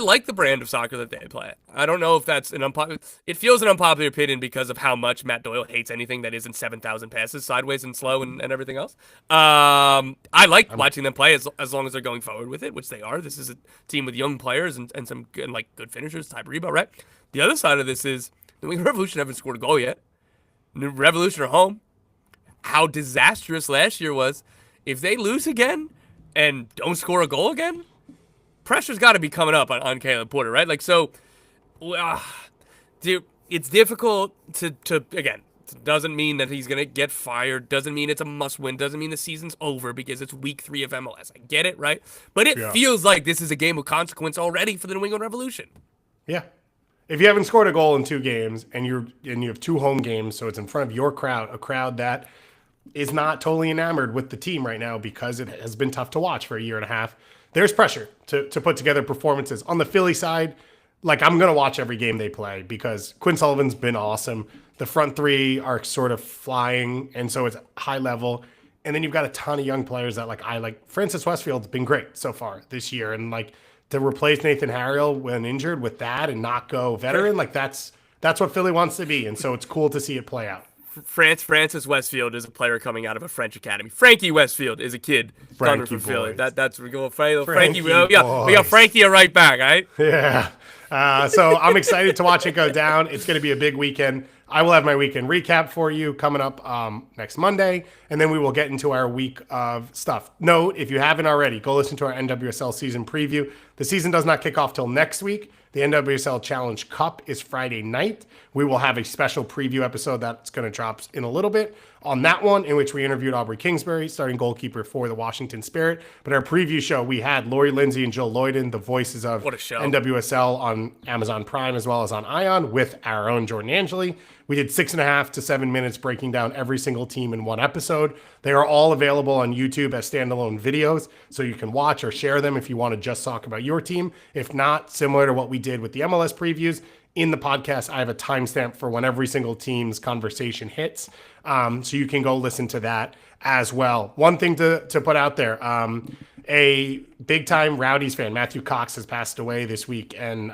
like the brand of soccer that they play. I don't know if that's an unpopular. It feels an unpopular opinion because of how much Matt Doyle hates anything that isn't 7,000 passes sideways and slow and everything else. I like watching them play as long as they're going forward with it, which they are. This is a team with young players and some good, good finishers, type Reba, right? The other side of this is the New England Revolution haven't scored a goal yet. New Revolution are home. How disastrous last year was. If they lose again and don't score a goal again, pressure's got to be coming up on Caleb Porter, right? Like, so, dude, it's difficult to again, doesn't mean that he's going to get fired, doesn't mean it's a must-win, doesn't mean the season's over because it's week 3 of MLS. I get it, right? But it feels like this is a game of consequence already for the New England Revolution. Yeah. If you haven't scored a goal in 2 games and you have 2 home games, so it's in front of your crowd, a crowd that is not totally enamored with the team right now because it has been tough to watch for a year and a half, there's pressure to put together performances. On the Philly side, like, I'm going to watch every game they play because Quinn Sullivan's been awesome. The front 3 are sort of flying, and so it's high level. And then you've got a ton of young players that, like, I like. Francis Westfield's been great so far this year. And, like, to replace Nathan Harriel when injured with that and not go veteran, like, that's what Philly wants to be. And so it's cool to see it play out. Francis Westfield is a player coming out of a French academy. Frankie Westfield is a kid coming from Philly. That's we're going Frankie. We got Frankie right back, right? Yeah. So I'm excited to watch it go down. It's going to be a big weekend. I will have my weekend recap for you coming up next Monday, and then we will get into our week of stuff. Note, if you haven't already, go listen to our NWSL season preview. The season does not kick off till next week. The NWSL Challenge Cup is Friday night. We will have a special preview episode that's going to drop in a little bit on that one, in which we interviewed Aubrey Kingsbury, starting goalkeeper for the Washington Spirit. But our preview show, we had Lori Lindsay and Jill Lloyden, the voices of NWSL on Amazon Prime as well as on ION, with our own Jordan Angeli. We did 6.5 to 7 minutes breaking down every single team in one episode. They are all available on YouTube as standalone videos, so you can watch or share them if you want to just talk about your team. If not, similar to what we did with the MLS previews, in the podcast, I have a timestamp for when every single team's conversation hits, so you can go listen to that as well. One thing to put out there, a big-time Rowdies fan, Matthew Cox, has passed away this week, and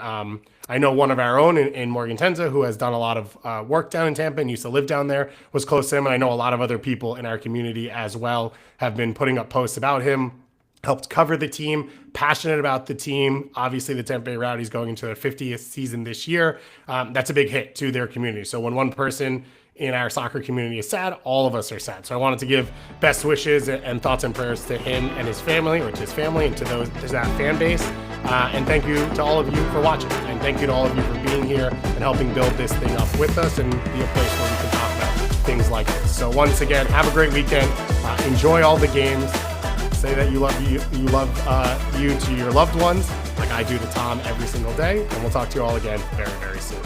I know one of our own in Morgan Tenza, who has done a lot of work down in Tampa and used to live down there, was close to him, and I know a lot of other people in our community as well have been putting up posts about him, helped cover the team, passionate about the team. Obviously, the Tampa Bay Rowdies going into their 50th season this year. That's a big hit to their community. So when one person in our soccer community is sad, all of us are sad. So I wanted to give best wishes and thoughts and prayers to him and his family, or to his family, and to that fan base. And thank you to all of you for watching. And thank you to all of you for being here and helping build this thing up with us and be a place where we can talk about things like this. So once again, have a great weekend. Enjoy all the games. Say that you love you to your loved ones, like I do to Tom every single day. And we'll talk to you all again very, very soon.